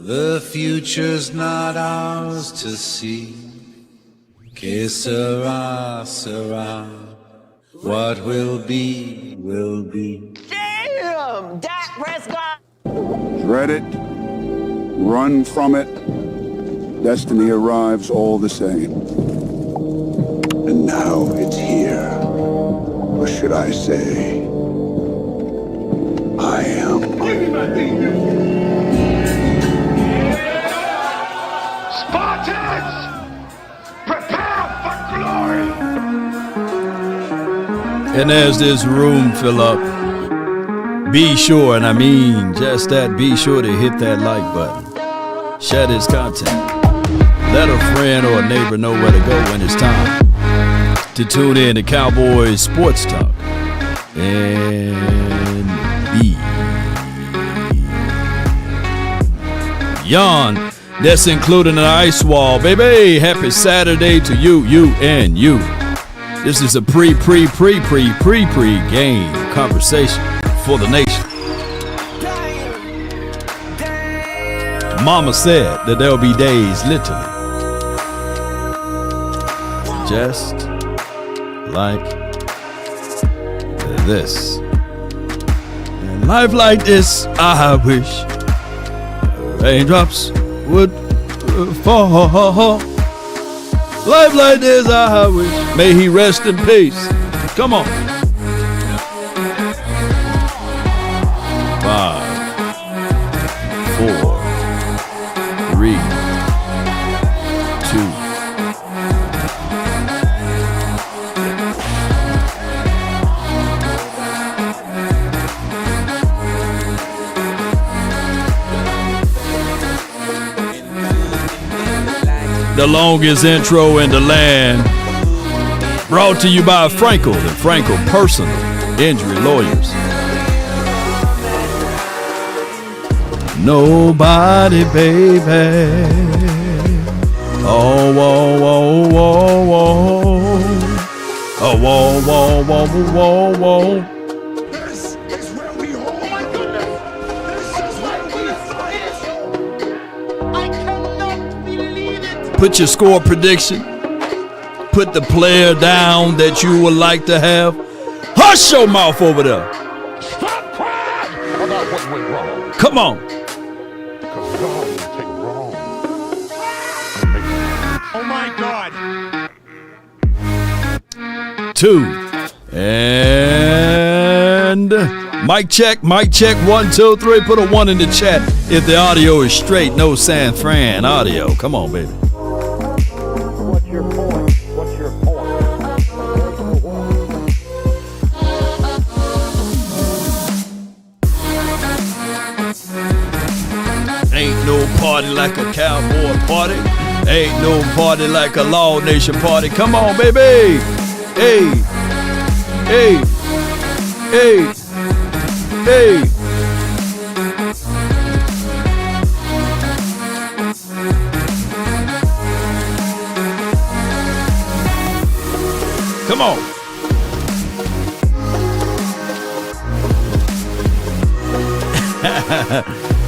The future's not ours to see. Que sera, sera. What will be, will be. Damn! Dak Prescott! Dread it, run from it, destiny arrives all the same. And now it's here. Or should I say, I am. Give me my thing, Spartans! Prepare for glory! And as this room fill up, be sure, and I mean just that, be sure to hit that like button. Share this content. Let a friend or a neighbor know where to go when it's time to tune in to Cowboys Sports Talk. And be Yon. That's including an ice wall, baby. Happy Saturday to you, and you. This is a pre-game conversation for the nation. Mama said that there'll be days, literally, just like this. And life like this, I wish raindrops would fall. Life like this, I wish. May he rest in peace. Come on. 5, 4, 3, 2. The longest intro in the land, brought to you by Frenkel and Frenkel Personal Injury Lawyers. Nobody, baby. Oh, whoa, whoa, whoa, whoa. Oh, whoa, whoa, whoa, whoa, whoa. Put your score prediction. Put the player down that you would like to have. Hush your mouth over there. Stop crying about what went wrong. Come on. Because God will take wrong and make it. Oh my God. 2. And mic check, 1, 2, 3. Put a 1 in the chat if the audio is straight. No San Fran audio. Come on, baby. Ain't no party like a cowboy party. Ain't no party like a Law Nation party. Come on, baby. Hey, hey, hey, hey. Come on.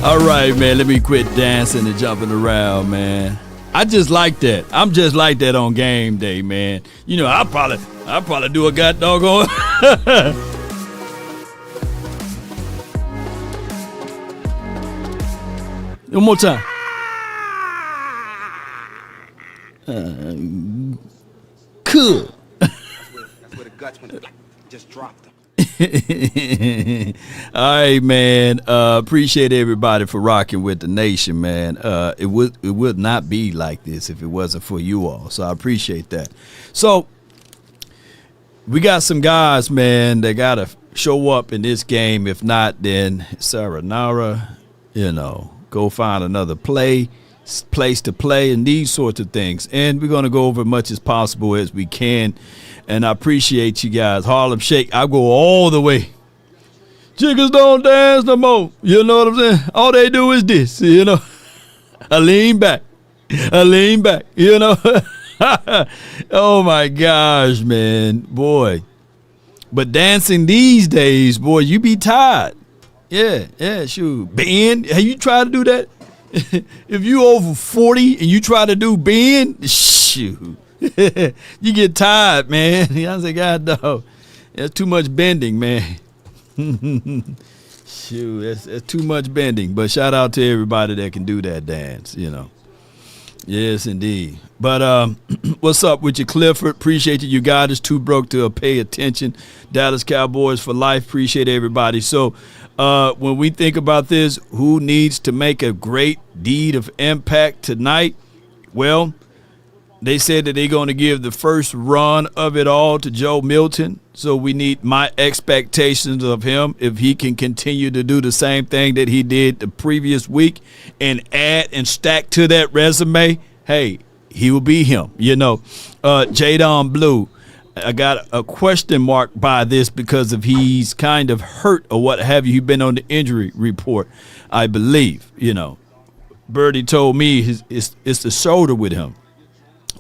All right, man, let me quit dancing and jumping around, man. I just like that. I'm just like that on game day, man. You know, I'll probably do a god doggone. One more time. Cool. That's where the guts went. Just dropped them. All right, man. Appreciate everybody for rocking with the nation, man. It would not be like this if it wasn't for you all. So I appreciate that. So we got some guys, man, that gotta show up in this game. If not, then sayonara, go find another place to play and these sorts of things. And we're gonna go over as much as possible as we can. And I appreciate you guys. Harlem Shake, I go all the way. Chickens don't dance no more. You know what I'm saying? All they do is this, I lean back, Oh, my gosh, man. Boy. But dancing these days, boy, you be tired. Yeah, shoot. Ben, have you tried to do that? if you over 40 and you try to do bend, shoot, you get tired, man. I say, God, dog, that's too much bending, man. Shoot, that's too much bending. But shout out to everybody that can do that dance, you know. Yes, indeed. But what's up with you, Clifford? Appreciate you. You got us too broke to pay attention. Dallas Cowboys for life. Appreciate everybody. So when we think about this, who needs to make a great deed of impact tonight? Well, they said that they're going to give the first run of it all to Joe Milton. So we need my expectations of him if he can continue to do the same thing that he did the previous week and add and stack to that resume. Hey, he will be him. You know, Jadon Blue, I got a question mark by this because if he's kind of hurt or what have you. He's been on the injury report, I believe. You know, Birdie told me it's the shoulder with him.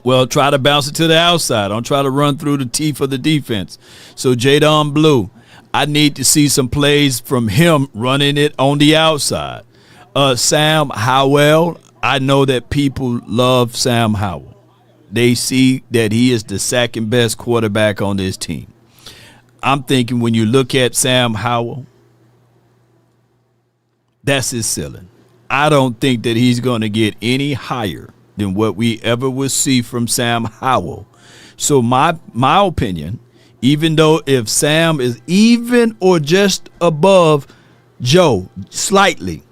Well, try to bounce it to the outside. Don't try to run through the teeth of the defense. So, Jadon Blue, I need to see some plays from him running it on the outside. Sam Howell, I know that people love Sam Howell. They see that he is the second best quarterback on this team. I'm thinking when you look at Sam Howell, that's his ceiling. I don't think that he's going to get any higher than what we ever will see from Sam Howell. So my opinion, even though if Sam is even or just above Joe slightly,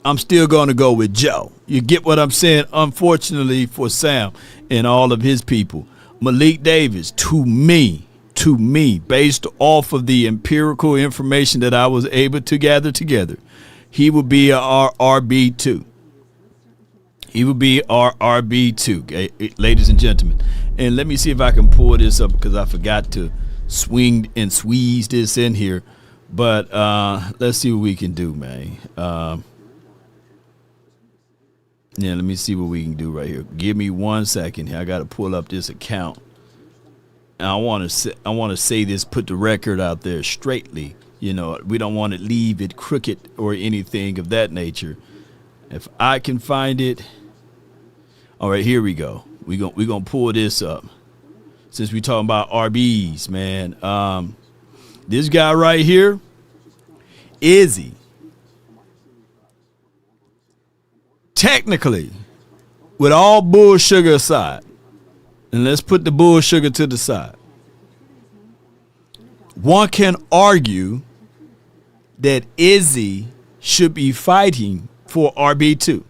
I'm still going to go with Joe. You get what I'm saying? Unfortunately for Sam and all of his people, Malik Davis, to me, based off of the empirical information that I was able to gather together, he would be our RB2. He would be our RB2, ladies and gentlemen. And let me see if I can pull this up because I forgot to swing and squeeze this in here. But let's see what we can do, man. Yeah, let me see what we can do right here. Give me 1 second here. I got to pull up this account. And I want to say this, put the record out there straightly. You know, we don't want to leave it crooked or anything of that nature. If I can find it. All right, here we go. We're going to pull this up. Since we're talking about RBs, man. This guy right here, Izzy. Technically, with all bull sugar aside, and let's put the bull sugar to the side, one can argue that Izzy should be fighting for RB2.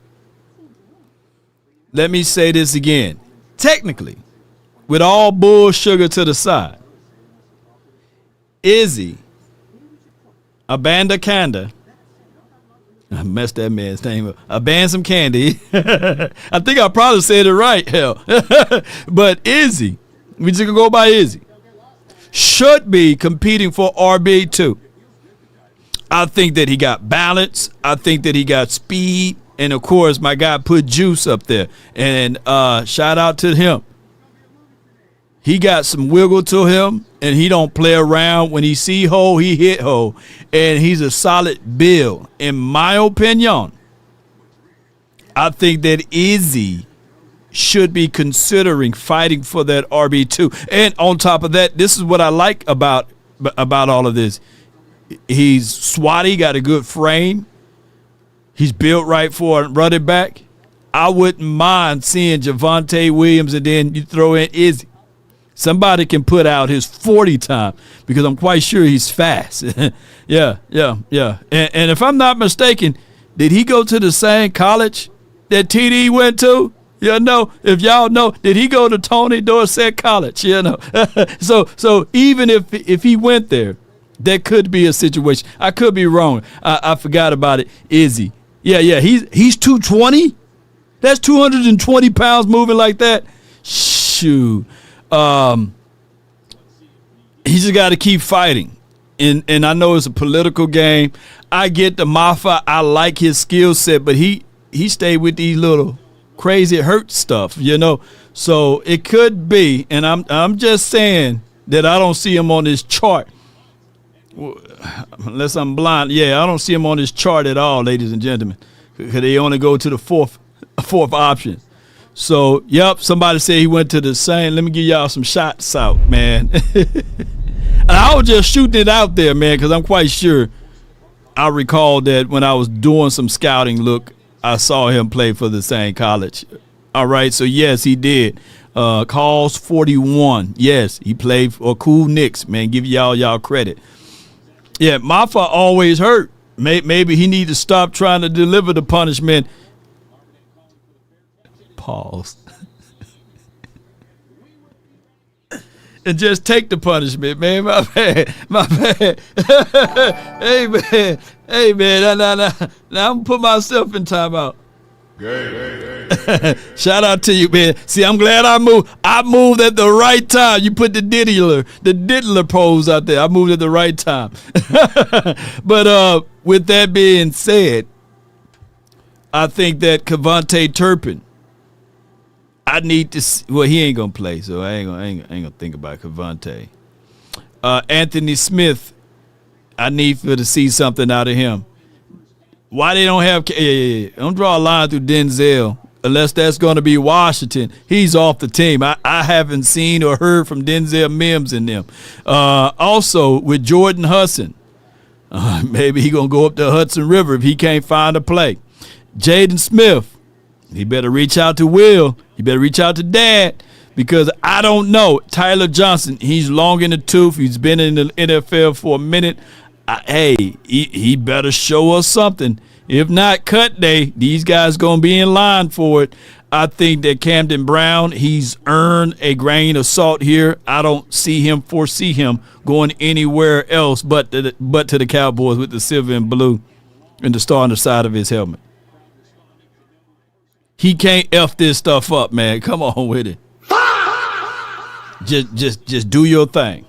Let me say this again. Technically, with all bull sugar to the side, Izzy Abandakanda, I messed that man's name up. Abansome Candy. I think I probably said it right, hell. But Izzy, we just gonna go by Izzy, should be competing for RB2. I think that he got balance. I think that he got speed. And, of course, my guy put Juice up there. And shout out to him. He got some wiggle to him, and he don't play around. When he see hole, he hit hole. And he's a solid build. In my opinion, I think that Izzy should be considering fighting for that RB2. And on top of that, this is what I like about all of this. He's swatty, got a good frame. He's built right for a running back. I wouldn't mind seeing Javonte Williams and then you throw in Izzy. Somebody can put out his 40 time because I'm quite sure he's fast. Yeah. And if I'm not mistaken, did he go to the same college that TD went to? You know, if y'all know, did he go to Tony Dorsett College? You know, so even if he went there, that could be a situation. I could be wrong. I forgot about it. Izzy. Yeah, he's 220. That's 220 pounds moving like that. Shoot. He just got to keep fighting. And I know it's a political game. I get the Mafia. I like his skill set, but he stayed with these little crazy hurt stuff, you know. So it could be, and I'm just saying that I don't see him on this chart. Unless I'm blind. Yeah, I don't see him on this chart at all, ladies and gentlemen. because they only go to the fourth option. So, yep, somebody said he went to the same. Let me give y'all some shots out, man. And I was just shooting it out there, man, because I'm quite sure I recall that when I was doing some scouting look, I saw him play for the same college. All right, so yes, he did. Calls 41. Yes, he played for Cool Knicks, man. Give y'all credit. Yeah, Maffa always hurt. Maybe he need to stop trying to deliver the punishment. Pause. And just take the punishment, man. My bad. Hey, man. Now I'm gonna put myself in timeout. Shout out to you, man. See, I'm glad I moved. I moved at the right time. You put the diddler pose out there. I moved at the right time. But with that being said, I think that Kevontae Turpin, I need to see, well, he ain't gonna play, so I ain't gonna think about Kevontae. Anthony Smith, I need to see something out of him. Why they don't have? Don't draw a line through Denzel unless that's going to be Washington. He's off the team. I haven't seen or heard from Denzel Mims in them. Also with Jordan Hudson, maybe he gonna go up the Hudson River if he can't find a play. Jaden Smith, he better reach out to Will. He better reach out to Dad, because I don't know. Tyler Johnson, he's long in the tooth. He's been in the NFL for a minute. He better show us something. If not, cut day. These guys going to be in line for it. I think that Camden Brown, he's earned a grain of salt here. I don't foresee him going anywhere else but to the Cowboys with the silver and blue and the star on the side of his helmet. He can't F this stuff up, man. Come on with it. Just do your thing.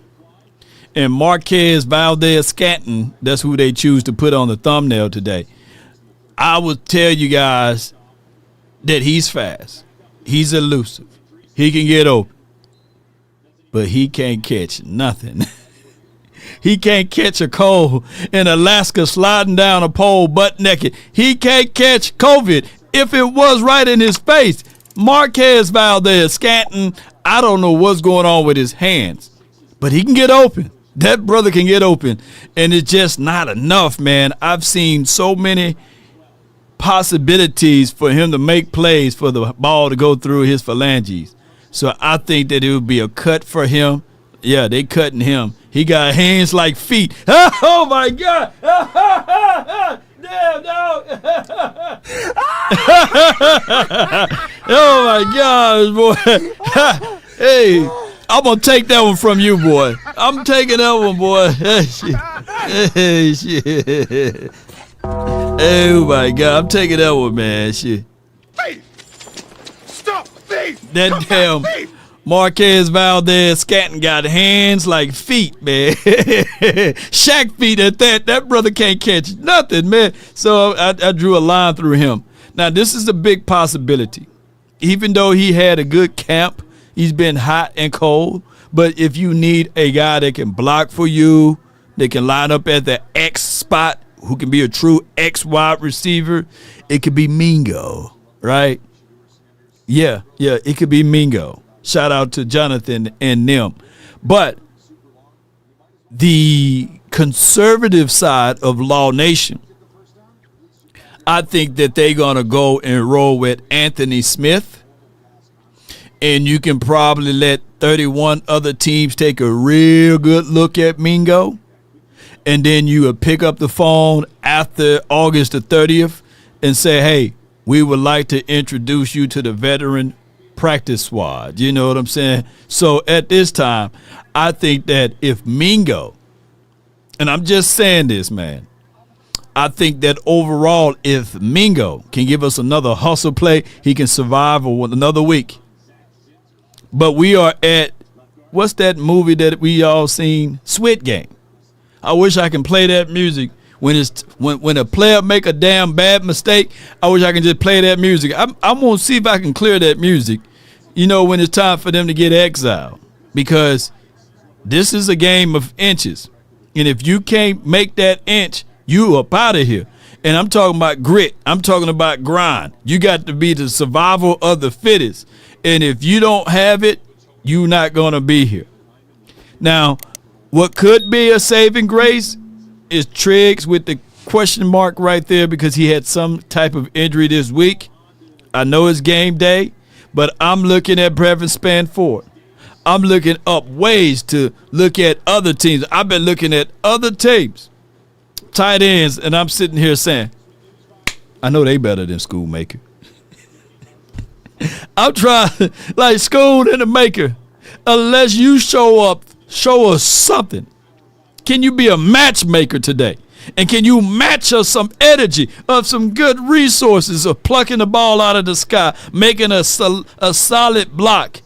And Marquez Valdez-Scantling, that's who they choose to put on the thumbnail today. I would tell you guys that he's fast. He's elusive. He can get open. But he can't catch nothing. He can't catch a cold in Alaska sliding down a pole butt naked. He can't catch COVID if it was right in his face. Marquez Valdez-Scantling, I don't know what's going on with his hands, but he can get open. That brother can get open, and it's just not enough, man. I've seen so many possibilities for him to make plays for the ball to go through his phalanges. So I think that it would be a cut for him. Yeah, they cutting him. He got hands like feet. Oh, my God. Damn, dog. Oh, my gosh, boy. Hey. I'm going to take that one from you, boy. I'm taking that one, boy. Hey, shit. Oh, my God. I'm taking that one, man. Shit. Stop! That damn Marquez Valdez-Scantling got hands like feet, man. Shaq feet at that. That brother can't catch nothing, man. So I drew a line through him. Now, this is a big possibility. Even though he had a good camp, he's been hot and cold, but if you need a guy that can block for you, that can line up at the X spot, who can be a true X wide receiver, it could be Mingo, right? Yeah, it could be Mingo. Shout out to Jonathan and them. But the conservative side of Law Nation, I think that they're going to go and roll with Anthony Smith. And you can probably let 31 other teams take a real good look at Mingo. And then you would pick up the phone after August the 30th and say, hey, we would like to introduce you to the veteran practice squad. You know what I'm saying? So at this time, I think that if Mingo, and I'm just saying this, man, I think that overall, if Mingo can give us another hustle play, he can survive another week. But we are at, what's that movie that we all seen? Squid Game. I wish I can play that music when a player make a damn bad mistake. I wish I can just play that music. I'm going to see if I can clear that music, when it's time for them to get exiled. Because this is a game of inches. And if you can't make that inch, you up out of here. And I'm talking about grit. I'm talking about grind. You got to be the survival of the fittest. And if you don't have it, you're not going to be here. Now, what could be a saving grace is Triggs with the question mark right there because he had some type of injury this week. I know it's game day, but I'm looking at Brevin Spanford. I'm looking up ways to look at other teams. I've been looking at other teams, tight ends, and I'm sitting here saying, I know they better than Schoolmaker. I'm trying, like School and the Maker, unless you show us something. Can you be a matchmaker today? And can you match us some energy of some good resources of plucking the ball out of the sky, making a solid block?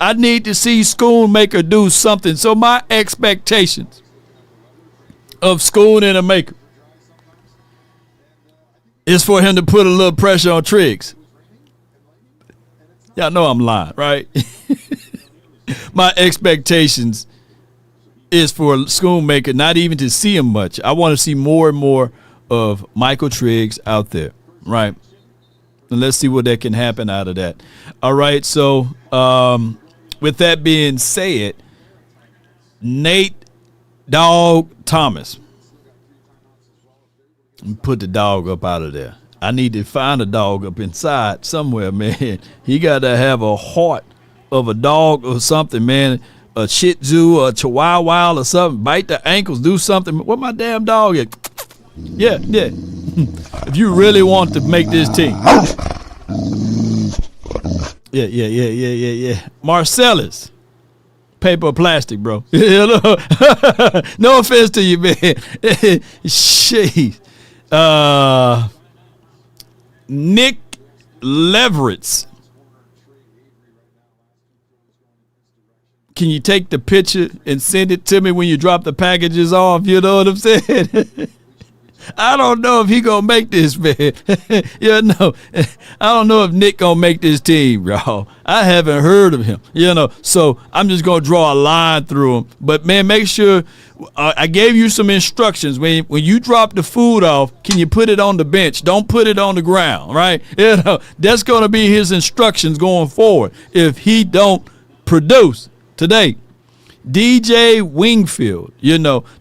I need to see Schoonmaker do something. So my expectations of Schoon and a Maker is for him to put a little pressure on Triggs. Y'all know I'm lying, right? My expectations is for Schoonmaker not even to see him much. I want to see more and more of Michael Triggs out there, right? And let's see what that can happen out of that. All right, so with that being said, Nate Dog Thomas. Put the dog up out of there. I need to find a dog up inside somewhere, man. He got to have a heart of a dog or something, man. A Shih Tzu or a Chihuahua or something. Bite the ankles, do something. Where my damn dog at? Yeah. If you really want to make this team. Yeah. Marcellus. Paper or plastic, bro. No offense to you, man. Jeez. Nick Leveretts. Can you take the picture and send it to me when you drop the packages off? You know what I'm saying? I don't know if he gonna make this, man. I don't know if Nick gonna make this team, bro. I haven't heard of him, so I'm just gonna draw a line through him. But man, make sure I gave you some instructions. When you drop the food off, can you put it on the bench? Don't put it on the ground, right? That's gonna be his instructions going forward if he don't produce today. DJ Wingfield,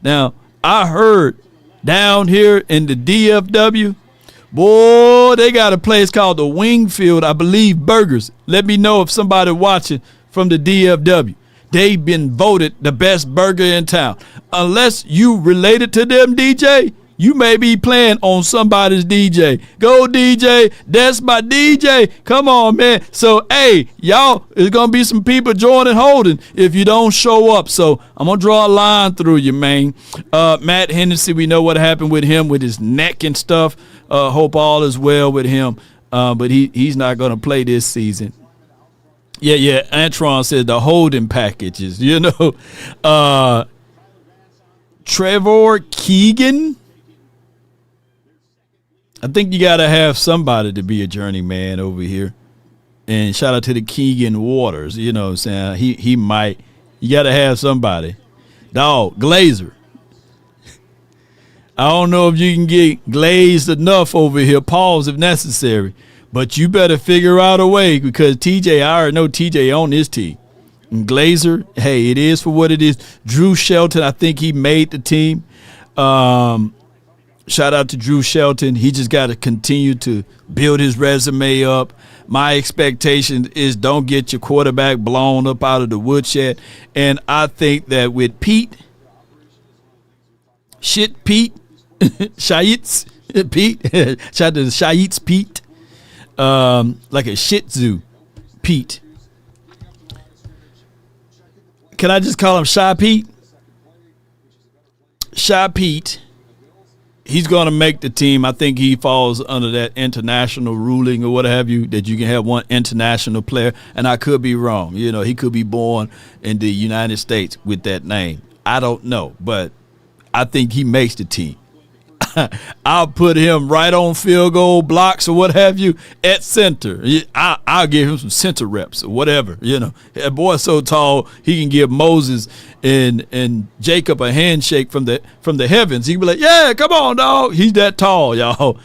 now I heard down here in the DFW, boy, they got a place called the Wingfield, I believe, Burgers. Let me know if somebody watching from the DFW. They've been voted the best burger in town. Unless you related to them, DJ, you may be playing on somebody's DJ. Go, DJ. That's my DJ. Come on, man. So, hey, y'all, there's going to be some people joining holding if you don't show up. So, I'm going to draw a line through you, man. Matt Hennessy, we know what happened with him with his neck and stuff. Hope all is well with him. But he's not going to play this season. Yeah. Antron said the holding packages, Trevor Keegan. I think you got to have somebody to be a journeyman over here. And shout out to the Keegan Waters. You know what I'm saying? He might. You got to have somebody. Dog, Glazer. I don't know if you can get glazed enough over here. Pause if necessary. But you better figure out a way because TJ, I already know TJ on this team. And Glazer, hey, it is for what it is. Drew Shelton, I think he made the team. Shout out to Drew Shelton. He just got to continue to build his resume up. My expectation is don't get your quarterback blown up out of the woodshed. And I think that with Pete, Shaitz Pete, shout out to Shaitz Pete, like a Shih Tzu Pete. Can I just call him Shy Pete? Shy Pete. He's going to make the team. I think he falls under that international ruling or what have you, that you can have one international player. And I could be wrong. He could be born in the United States with that name. I don't know. But I think he makes the team. I'll put him right on field goal blocks or what have you at center. I'll give him some center reps or whatever. You know, that boy's so tall he can give Moses and Jacob a handshake from the heavens. He can be like, yeah, come on, dog. He's that tall, y'all.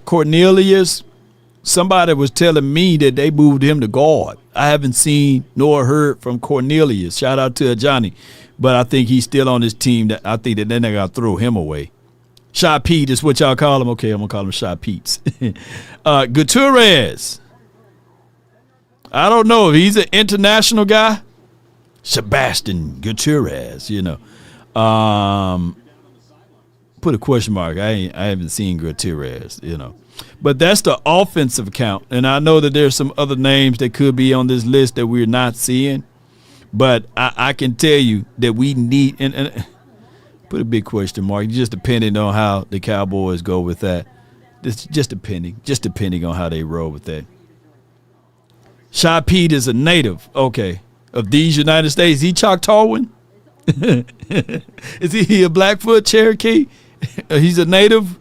Cornelius, somebody was telling me that they moved him to guard. I haven't seen nor heard from Cornelius. Shout out to Johnny. But I think he's still on this team. That I think that then they got to throw him away. Shy Pete is what y'all call him. Okay, I'm going to call him Shy Pete's. Gutierrez. I don't know if he's an international guy. Sebastian Gutierrez, you know. Put a question mark. I haven't seen Gutierrez, you know. But that's the offensive count. And I know that there's some other names that could be on this list that we're not seeing. But I can tell you that we need, and put a big question mark, just depending on how the Cowboys go with that. Just depending on how they roll with that. Shy Pete is a native, okay, of these United States. Is he Choctawan? Is he a Blackfoot Cherokee? He's a native?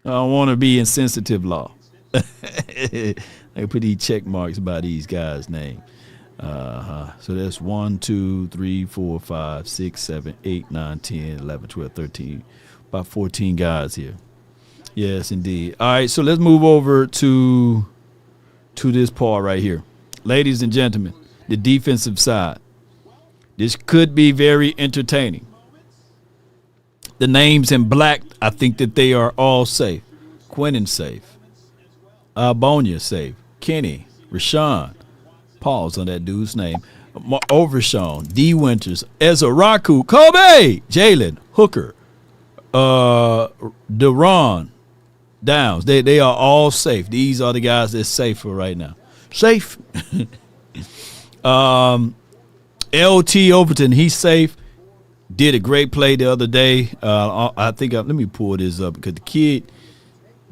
I don't want to be insensitive, law. I put these check marks by these guys' name. So that's 1, 2, 3, 4, 5, 6, 7, 8, 9, 10, 11, 12, 13. About 14 guys here. Yes, indeed. All right, so let's move over to this part right here. Ladies and gentlemen, the defensive side. This could be very entertaining. The names in black, I think that they are all safe. Quinnen safe. Albonia safe. Kenny, Rashawn, pause on that dude's name. Overshawn, D. Winters, Ezraku, Kobe, Jalen, Hooker, Deron, Downs. They are all safe. These are the guys that's safe for right now. Safe. LT Overton, he's safe. Did a great play the other day. I think let me pull this up because the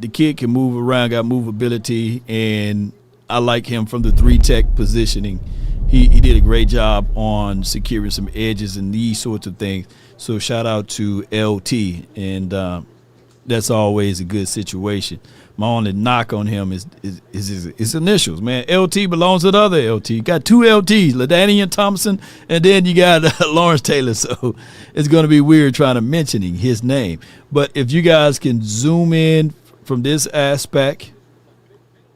kid can move around, got movability, and I like him from the 3-tech positioning. He did a great job on securing some edges and these sorts of things. So shout out to LT, and that's always a good situation. My only knock on him is his initials, man. LT belongs to the other LT. You got 2 LTs, LaDainian Thompson, and then you got Lawrence Taylor. So it's going to be weird trying to mentioning his name. But if you guys can zoom in from this aspect,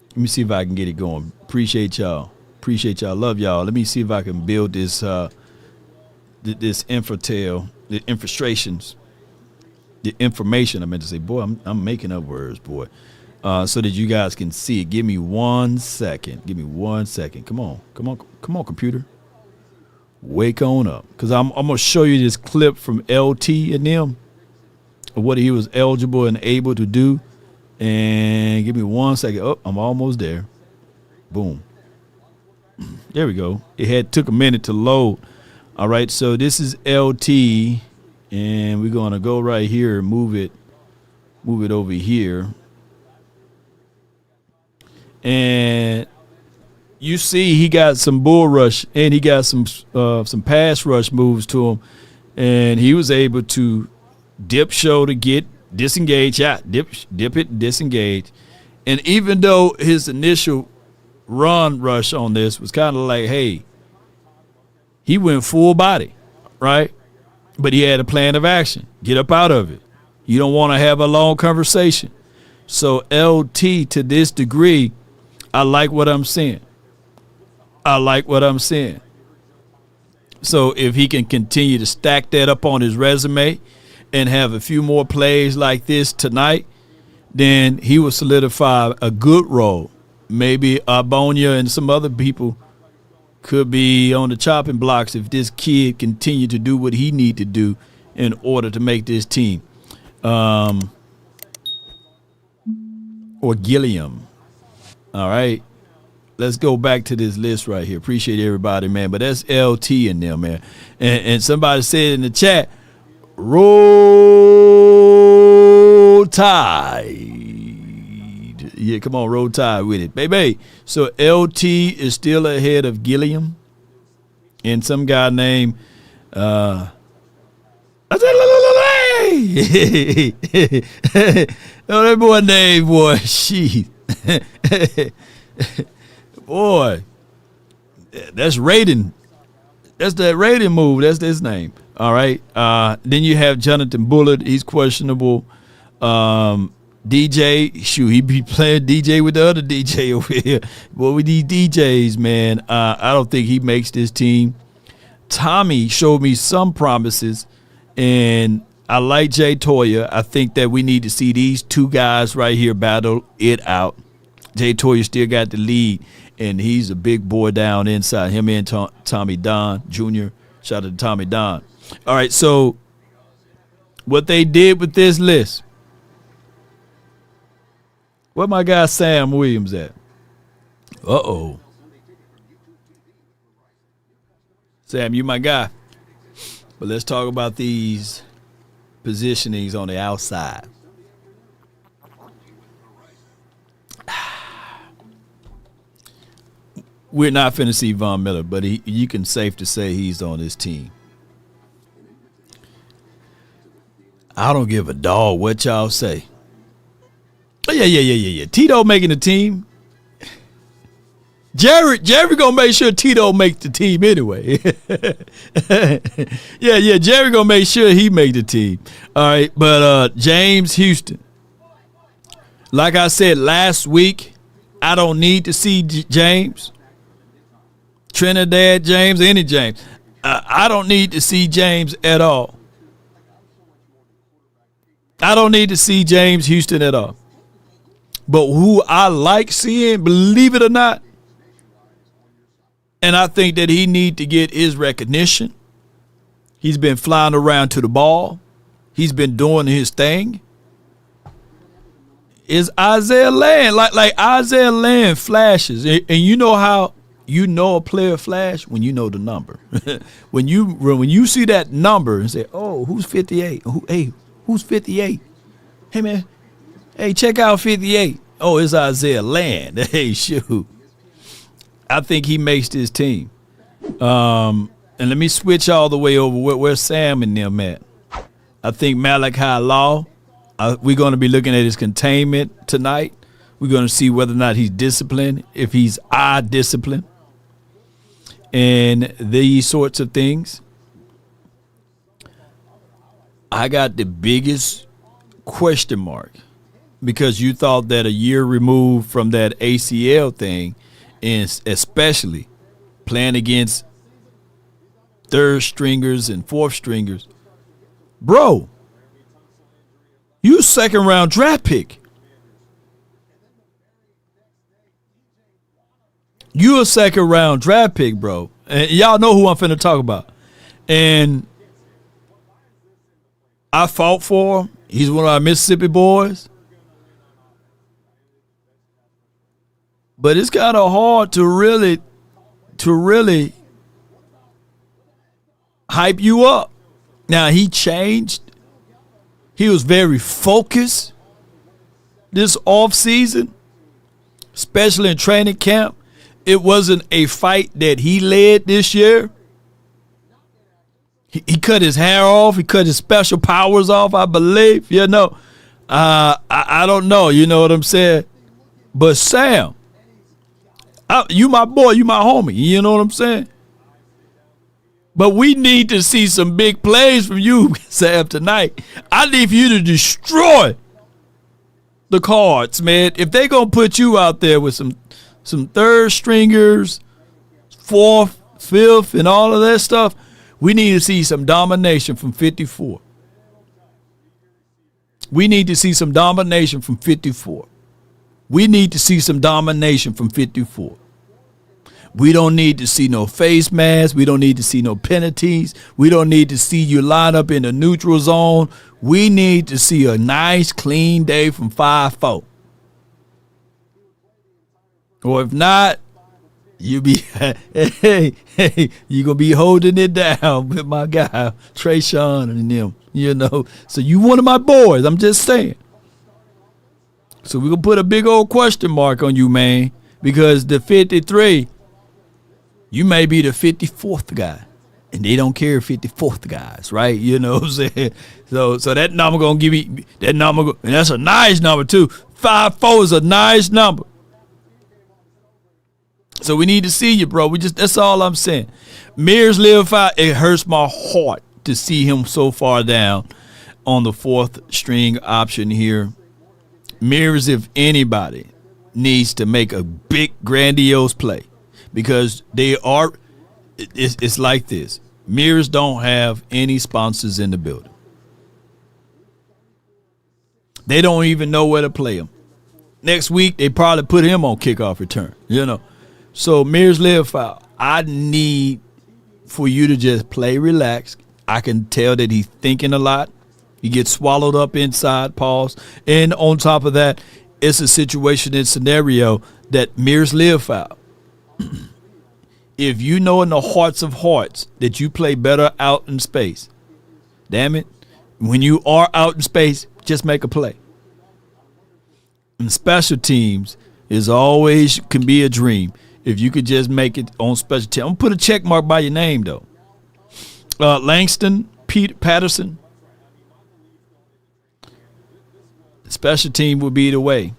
let me see if I can get it going. Appreciate y'all. Love y'all. Let me see if I can build this this infratel, the infiltrations, the information. I meant to say, boy, I'm making up words, boy. So that you guys can see it. Give me 1 second. Come on, computer. Wake on up. Because I'm going to show you this clip from LT and them of what he was eligible and able to do. And give me 1 second. Oh, I'm almost there. Boom. There we go. It took a minute to load. All right, so this is LT. And we're going to go right here and move it over here. And you see he got some bull rush and he got some pass rush moves to him, and he was able to dip shoulder, get disengage, dip it, disengage. And even though his initial run rush on this was kind of like, hey, he went full body, right? But he had a plan of action. Get up out of it. You don't want to have a long conversation. So LT, to this degree, I like what I'm seeing. So if he can continue to stack that up on his resume and have a few more plays like this tonight, then he will solidify a good role. Maybe Arbonia and some other people could be on the chopping blocks if this kid continue to do what he need to do in order to make this team. Or Gilliam. All right. Let's go back to this list right here. Appreciate everybody, man. But that's LT in there, man. And somebody said in the chat, roll tide. Yeah, come on, roll tide with it. Baby. So LT is still ahead of Gilliam and some guy named I said, oh, that boy name, boy, shit. Boy, that's rating. That's that rating move. That's his name. All right. Then you have Jonathan Bullard. He's questionable. DJ, shoot, he be playing DJ with the other DJ over here. Boy, with these DJs, man, I don't think he makes this team. Tommy showed me some promises, and I like Jay Toya. I think that we need to see these two guys right here battle it out. Jay Toya still got the lead, and he's a big boy down inside. Him and Tommy Don Jr. Shout out to Tommy Don. All right, so what they did with this list. Where my guy Sam Williams at? Uh-oh. Sam, you my guy. But let's talk about these positionings on the outside. We're not finna see Von Miller, but you can safe to say he's on this team. I don't give a dog what y'all say. Oh, yeah. Tito making the team. Jerry gonna make sure Tito make the team anyway. yeah, Jerry gonna make sure he make the team. All right, but James Houston. Like I said last week, I don't need to see James. Trinidad James, any James. I don't need to see James at all. I don't need to see James Houston at all. But who I like seeing, believe it or not, and I think that he need to get his recognition. He's been flying around to the ball. He's been doing his thing. Is Isaiah Land. Like Isaiah Land flashes. And you know how you know a player flash? When you know the number. when you see that number and say, oh, who's 58? Who's 58? Hey, man. Hey, check out 58. Oh, it's Isaiah Land. Hey, shoot. I think he makes this team. And let me switch all the way over where Sam and them at. I think Malachi Law, we're going to be looking at his containment tonight. We're going to see whether or not he's disciplined, if he's disciplined, and these sorts of things. I got the biggest question mark because you thought that a year removed from that ACL thing, and especially playing against third stringers and fourth stringers, bro, you a second round draft pick. You a second round draft pick, bro. And y'all know who I'm finna talk about. And I fought for him. He's one of our Mississippi boys. But it's kind of hard to really hype you up. Now, he changed. He was very focused this offseason, especially in training camp. It wasn't a fight that he led this year. He cut his hair off. He cut his special powers off, I believe. You know, I don't know. You know what I'm saying? But Sam, you my boy. You my homie. You know what I'm saying? But we need to see some big plays from you, Sam, tonight. I need for you to destroy the Cards, man. If they going to put you out there with some third stringers, fourth, fifth, and all of that stuff, we need to see some domination from 54. We need to see some domination from 54. We need to see some domination from 54. We don't need to see no face masks. We don't need to see no penalties. We don't need to see you line up in the neutral zone. We need to see a nice, clean day from 5-4. Or if not, you be you gonna be holding it down with my guy Trayshawn and them. You know, so you one of my boys. I'm just saying. So we're gonna put a big old question mark on you, man, because the 53. You may be the 54th guy. And they don't carry 54th guys, right? You know what I'm saying? So that number going to give me that number. And that's a nice number, too. 5'4" is a nice number. So we need to see you, bro. That's all I'm saying. Mears live out. It hurts my heart to see him so far down on the 4th string option here. Mears, if anybody, needs to make a big, grandiose play because they are. It's like this. Mears don't have any sponsors in the building. They don't even know where to play him. Next week, they probably put him on kickoff return, you know. So, Mears live foul. I need for you to just play relaxed. I can tell that he's thinking a lot. He gets swallowed up inside, pause. And on top of that, it's a situation and scenario that Mears live foul. If you know in the hearts of hearts that you play better out in space, damn it, when you are out in space, just make a play. And special teams is always can be a dream. If you could just make it on special teams. I'm going to put a check mark by your name, though. Langston, Patterson. Special team would be the way.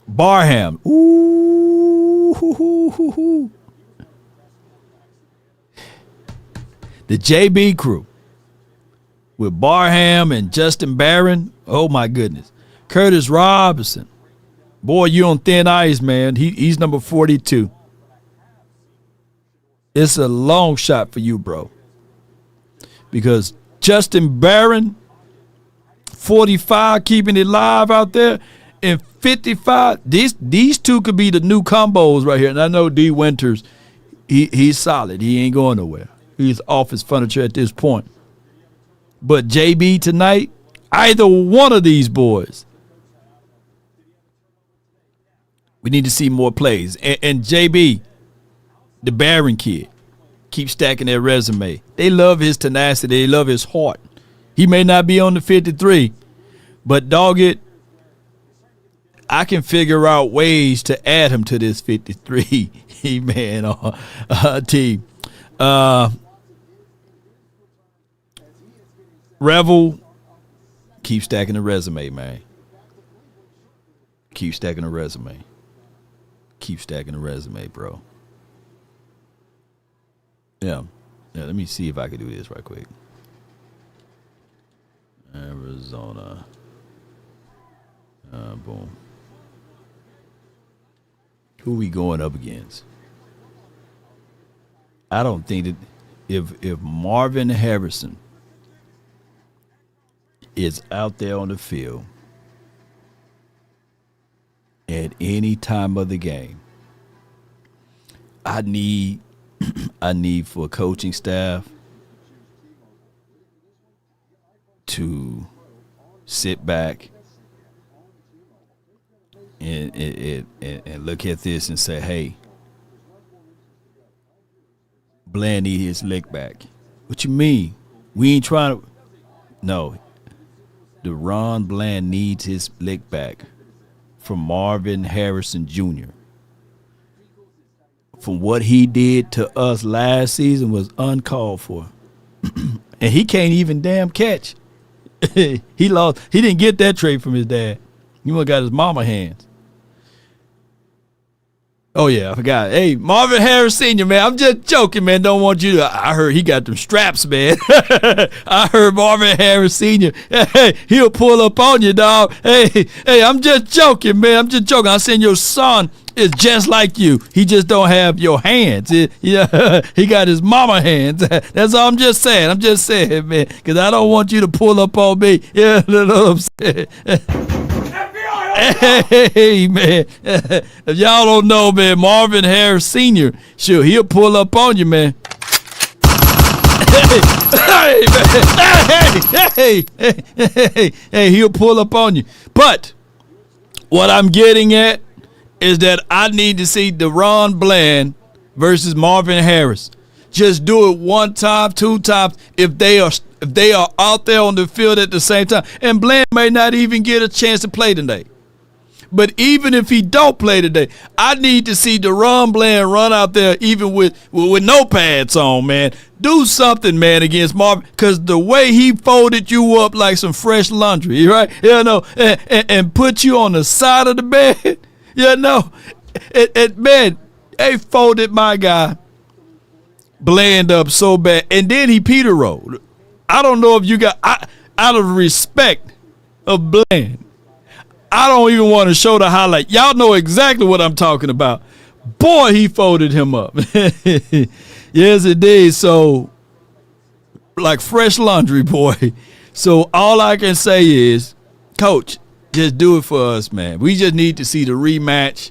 Barham. Ooh, hoo, hoo, hoo, hoo. The JB crew with Barham and Justin Barron. Oh, my goodness. Curtis Robinson. Boy, you're on thin ice, man. He's number 42. It's a long shot for you, bro. Because Justin Barron, 45, keeping it live out there, and 55. These two could be the new combos right here. And I know D. Winters, he's solid. He ain't going nowhere. He's office furniture at this point. But JB tonight, either one of these boys, we need to see more plays. And JB, the Barron kid, keep stacking their resume. They love his tenacity. They love his heart. He may not be on the 53, but dog it, I can figure out ways to add him to this 53 man team. Revel, keep stacking the resume, man. Keep stacking the resume. Keep stacking the resume, bro. Yeah, let me see if I can do this right quick. Arizona. Boom. Who we going up against? I don't think that if Marvin Harrison is out there on the field at any time of the game, I need for a coaching staff to sit back and look at this and say, hey, Bland need his lick back. What you mean? We ain't trying to. No. DeRon Bland needs his lick back from Marvin Harrison Jr. From what he did to us last season was uncalled for. And he can't even damn catch. He lost. He didn't get that trade from his dad. He must have got his mama hands. Oh, yeah, I forgot. Hey, Marvin Harris Sr., man, I'm just joking, man. Don't want you to. I heard he got them straps, man. I heard Marvin Harris Sr., hey, he'll pull up on you, dog. Hey, I'm just joking, man. I'm just joking. I said your son is just like you. He just don't have your hands. Yeah, he got his mama hands. That's all I'm just saying. I'm just saying, man, because I don't want you to pull up on me. Yeah, you know what I'm saying? Hey, man. If y'all don't know, man, Marvin Harris Sr., sure, he'll pull up on you, man. Hey, he'll pull up on you. But what I'm getting at is that I need to see DeRon Bland versus Marvin Harris. Just do it one time, two times, if they are out there on the field at the same time. And Bland may not even get a chance to play today. But even if he don't play today, I need to see DeRon Bland run out there even with no pads on, man. Do something, man, against Marvin, because the way he folded you up like some fresh laundry, right? And put you on the side of the bed, man, they folded my guy Bland up so bad, and then he Peter rolled. I don't know if you got out of respect of Bland. I don't even want to show the highlight. Y'all know exactly what I'm talking about. Boy, he folded him up. Yes, it did. So, like fresh laundry, boy. So all I can say is, Coach, just do it for us, man. We just need to see the rematch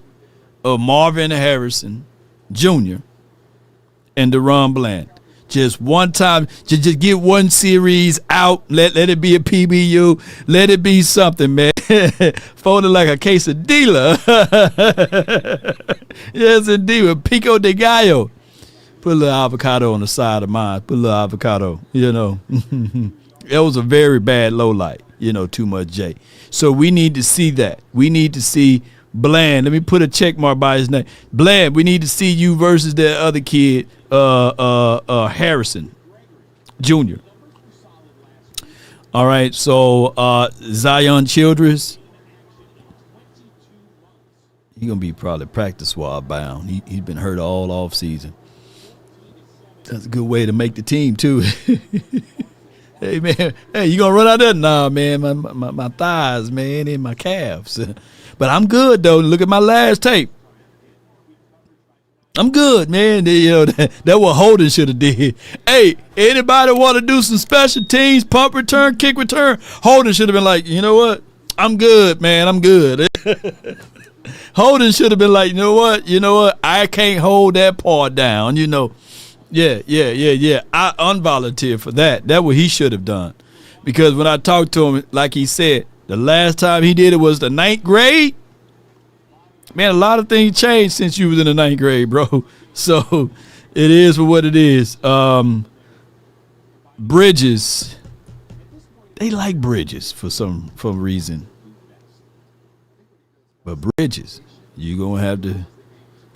of Marvin Harrison Jr. and Deron Bland. Just one time, just get one series out. Let it be a PBU. Let it be something, man. Folded like a quesadilla. Yes, indeed, with pico de gallo. Put a little avocado on the side of mine. Put a little avocado, It was a very bad low light, too much J. So we need to see that. We need to see Bland. Let me put a check mark by his name. Bland, we need to see you versus that other kid, Harrison Jr. All right, so Zion Childress, he's going to be probably practice squad bound. He's been hurt all off season. That's a good way to make the team, too. Hey, man, you going to run out there? Nah, man, my thighs, man, and my calves. But I'm good, though. Look at my last tape. I'm good, man. That what Holden should have did. Hey, anybody want to do some special teams, punt return, kick return? Holden should have been like, you know what? I'm good, man. I'm good. Holden should have been like, you know what? I can't hold that part down, Yeah. I unvolunteered for that. That's what he should have done. Because when I talked to him, like he said, the last time he did it was the 9th grade. Man, a lot of things changed since you was in the 9th grade, bro. So it is for what it is. Bridges. They like Bridges for some reason. But Bridges, you're going to have to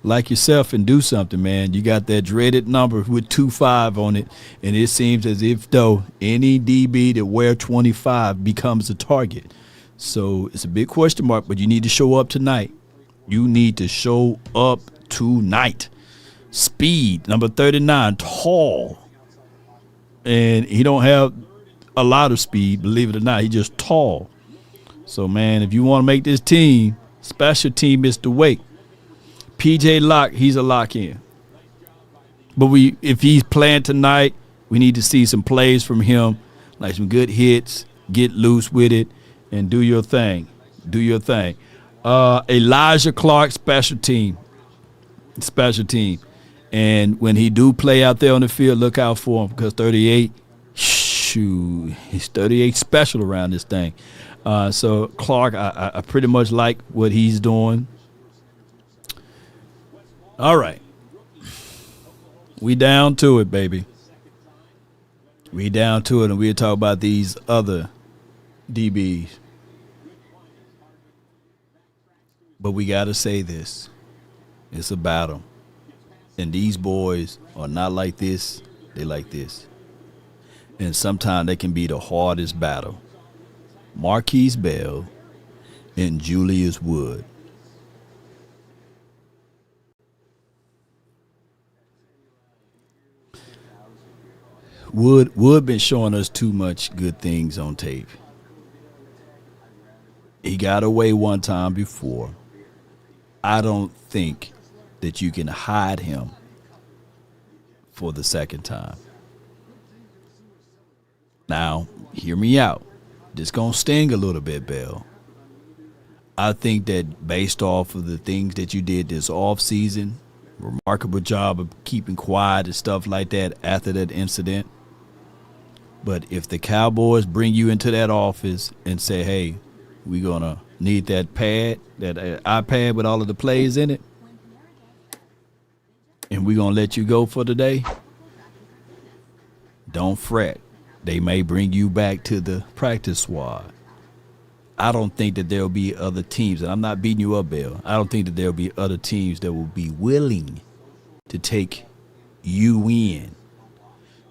like yourself and do something, man. You got that dreaded number with 25 on it, and it seems as if, though, any DB that wear 25 becomes a target. So it's a big question mark, but you need to show up tonight. You need to show up tonight. Speed, number 39, tall. And he don't have a lot of speed, believe it or not. He's just tall. So, man, if you want to make this team, special team is the way. PJ Locke, he's a lock-in. But if he's playing tonight, we need to see some plays from him, like some good hits, get loose with it, and do your thing. Do your thing. Elijah Clark, special team. And when he do play out there on the field, look out for him, because 38, he's 38 special around this thing. So Clark, I pretty much like what he's doing. All right. We down to it, baby. We down to it, and we'll talk about these other DBs. But we got to say this. It's a battle. And these boys are not like this. They like this. And sometimes they can be the hardest battle. Marquise Bell and Julius Wood. Wood been showing us too much good things on tape. He got away one time before. I don't think that you can hide him for the second time. Now, hear me out. This gonna sting a little bit, Bell. I think that based off of the things that you did this offseason, remarkable job of keeping quiet and stuff like that after that incident. But if the Cowboys bring you into that office and say, hey, we're going to need that pad, that iPad with all of the plays in it, and we're going to let you go for today, don't fret. They may bring you back to the practice squad. I don't think that there'll be other teams, and I'm not beating you up, Bill. I don't think that there'll be other teams that will be willing to take you in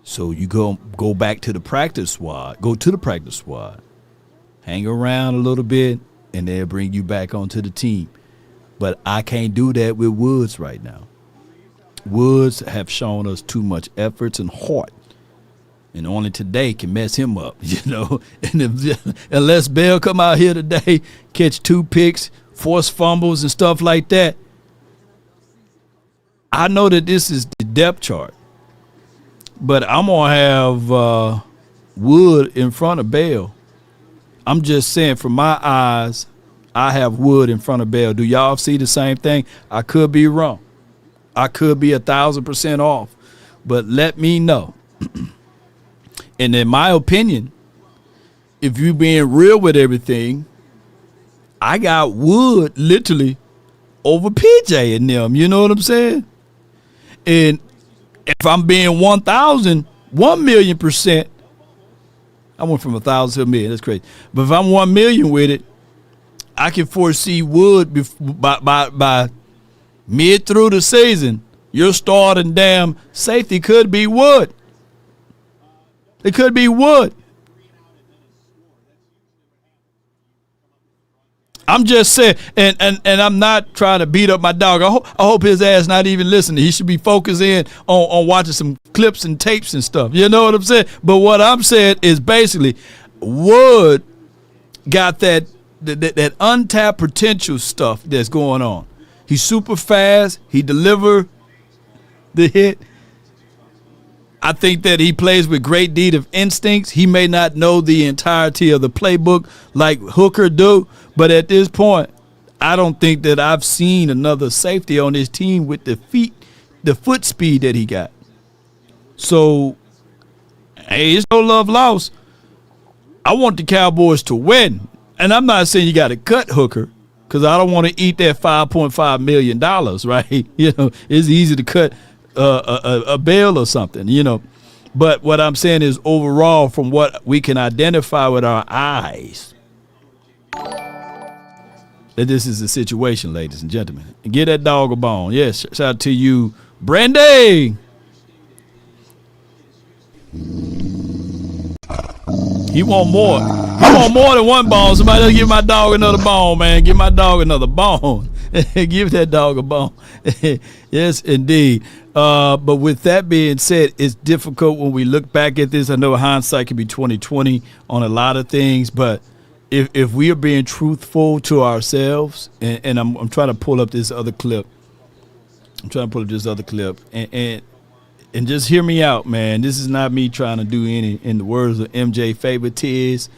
So you go back to the practice squad, go to the practice squad, hang around a little bit, and they'll bring you back onto the team. But I can't do that with Woods right now. Woods have shown us too much efforts and heart, and only today can mess him up, you know. And unless Bell come out here today, catch 2 picks, force fumbles and stuff like that, I know that this is the depth chart. But I'm going to have Wood in front of Bell. I'm just saying, from my eyes, I have Wood in front of Bell. Do y'all see the same thing? I could be wrong. I could be 1,000% off. But let me know. And in my opinion, if you being real with everything, I got Wood literally over PJ and them. You know what I'm saying? And if I'm being 1,000,000%, I went from 1,000 to a million. That's crazy. But if I'm 1 million with it, I can foresee Wood by mid through the season. Your starting damn safety could be Wood. It could be Wood. I'm just saying, and I'm not trying to beat up my dog. I hope his ass not even listening. He should be focused in on watching some clips and tapes and stuff. You know what I'm saying? But what I'm saying is basically Wood got that untapped potential stuff that's going on. He's super fast. He deliver the hit. I think that he plays with great deed of instincts. He may not know the entirety of the playbook like Hooker do, but at this point, I don't think that I've seen another safety on this team with the foot speed that he got. So, hey, it's no love lost. I want the Cowboys to win. And I'm not saying you got to cut Hooker, because I don't want to eat that $5.5 million, right? You know, it's easy to cut a bail or something, you know. But what I'm saying is, overall, from what we can identify with our eyes, that this is the situation, ladies and gentlemen. And get that dog a bone. Yes, shout out to you, Brandy. He want more. He want more than one bone. Somebody else give my dog another bone, man. Give my dog another bone. Give that dog a bone. Yes, indeed. But with that being said, it's difficult when we look back at this. I know hindsight can be 20/20 on a lot of things, but if we are being truthful to ourselves, and I'm trying to pull up this other clip. And just hear me out, man. This is not me trying to do any, in the words of MJ favorites.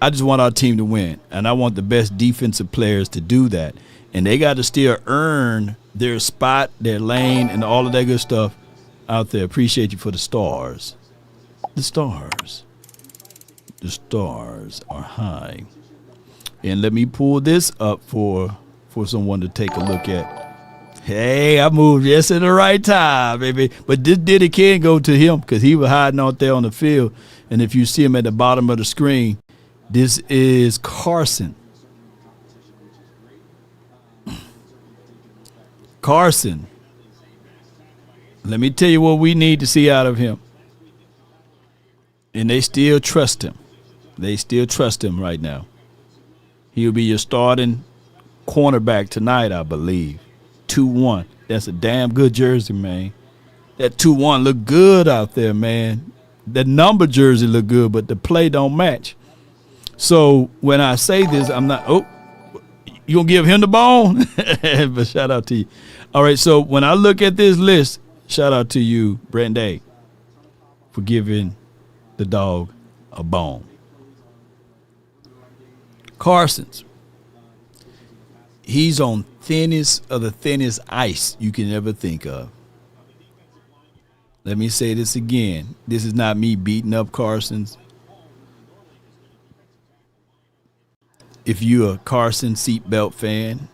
I just want our team to win, and I want the best defensive players to do that. And they got to still earn their spot, their lane, and all of that good stuff out there. Appreciate you for the stars. The stars. The stars are high. And let me pull this up for someone to take a look at. Hey, I moved just in the right time, baby. But this Diddy can go to him because he was hiding out there on the field. And if you see him at the bottom of the screen, this is Carson. Carson. Let me tell you what we need to see out of him. And they still trust him. They still trust him right now. He'll be your starting cornerback tonight, I believe. 2-1. That's a damn good jersey, man. That 2-1 look good out there, man. The number jersey look good, but the play don't match. So when I say this, I'm not, you gonna give him the bone? But shout out to you. All right, so when I look at this list, shout out to you, Brandy, for giving the dog a bone. Carson's. He's on thinnest of the thinnest ice you can ever think of. Let me say this again. This is not me beating up Carson's. If you're a Carson seatbelt fan,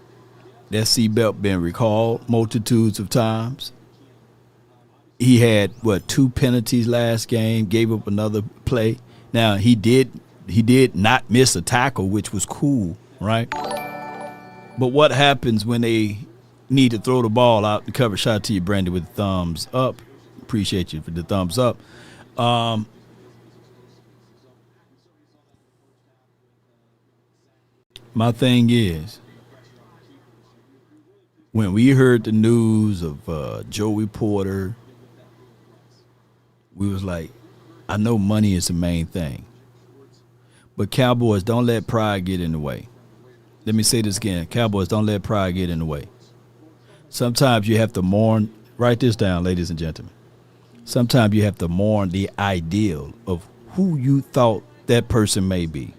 that seatbelt been recalled multitudes of times. He had, 2 penalties last game, gave up another play. Now, he did not miss a tackle, which was cool, right? But what happens when they need to throw the ball out to cover? Shout out to you, Brandy, with the thumbs up. Appreciate you for the thumbs up. My thing is, when we heard the news of Joey Porter, we was like, I know money is the main thing. But Cowboys, don't let pride get in the way. Let me say this again. Cowboys, don't let pride get in the way. Sometimes you have to mourn. Write this down, ladies and gentlemen. Sometimes you have to mourn the ideal of who you thought that person may be.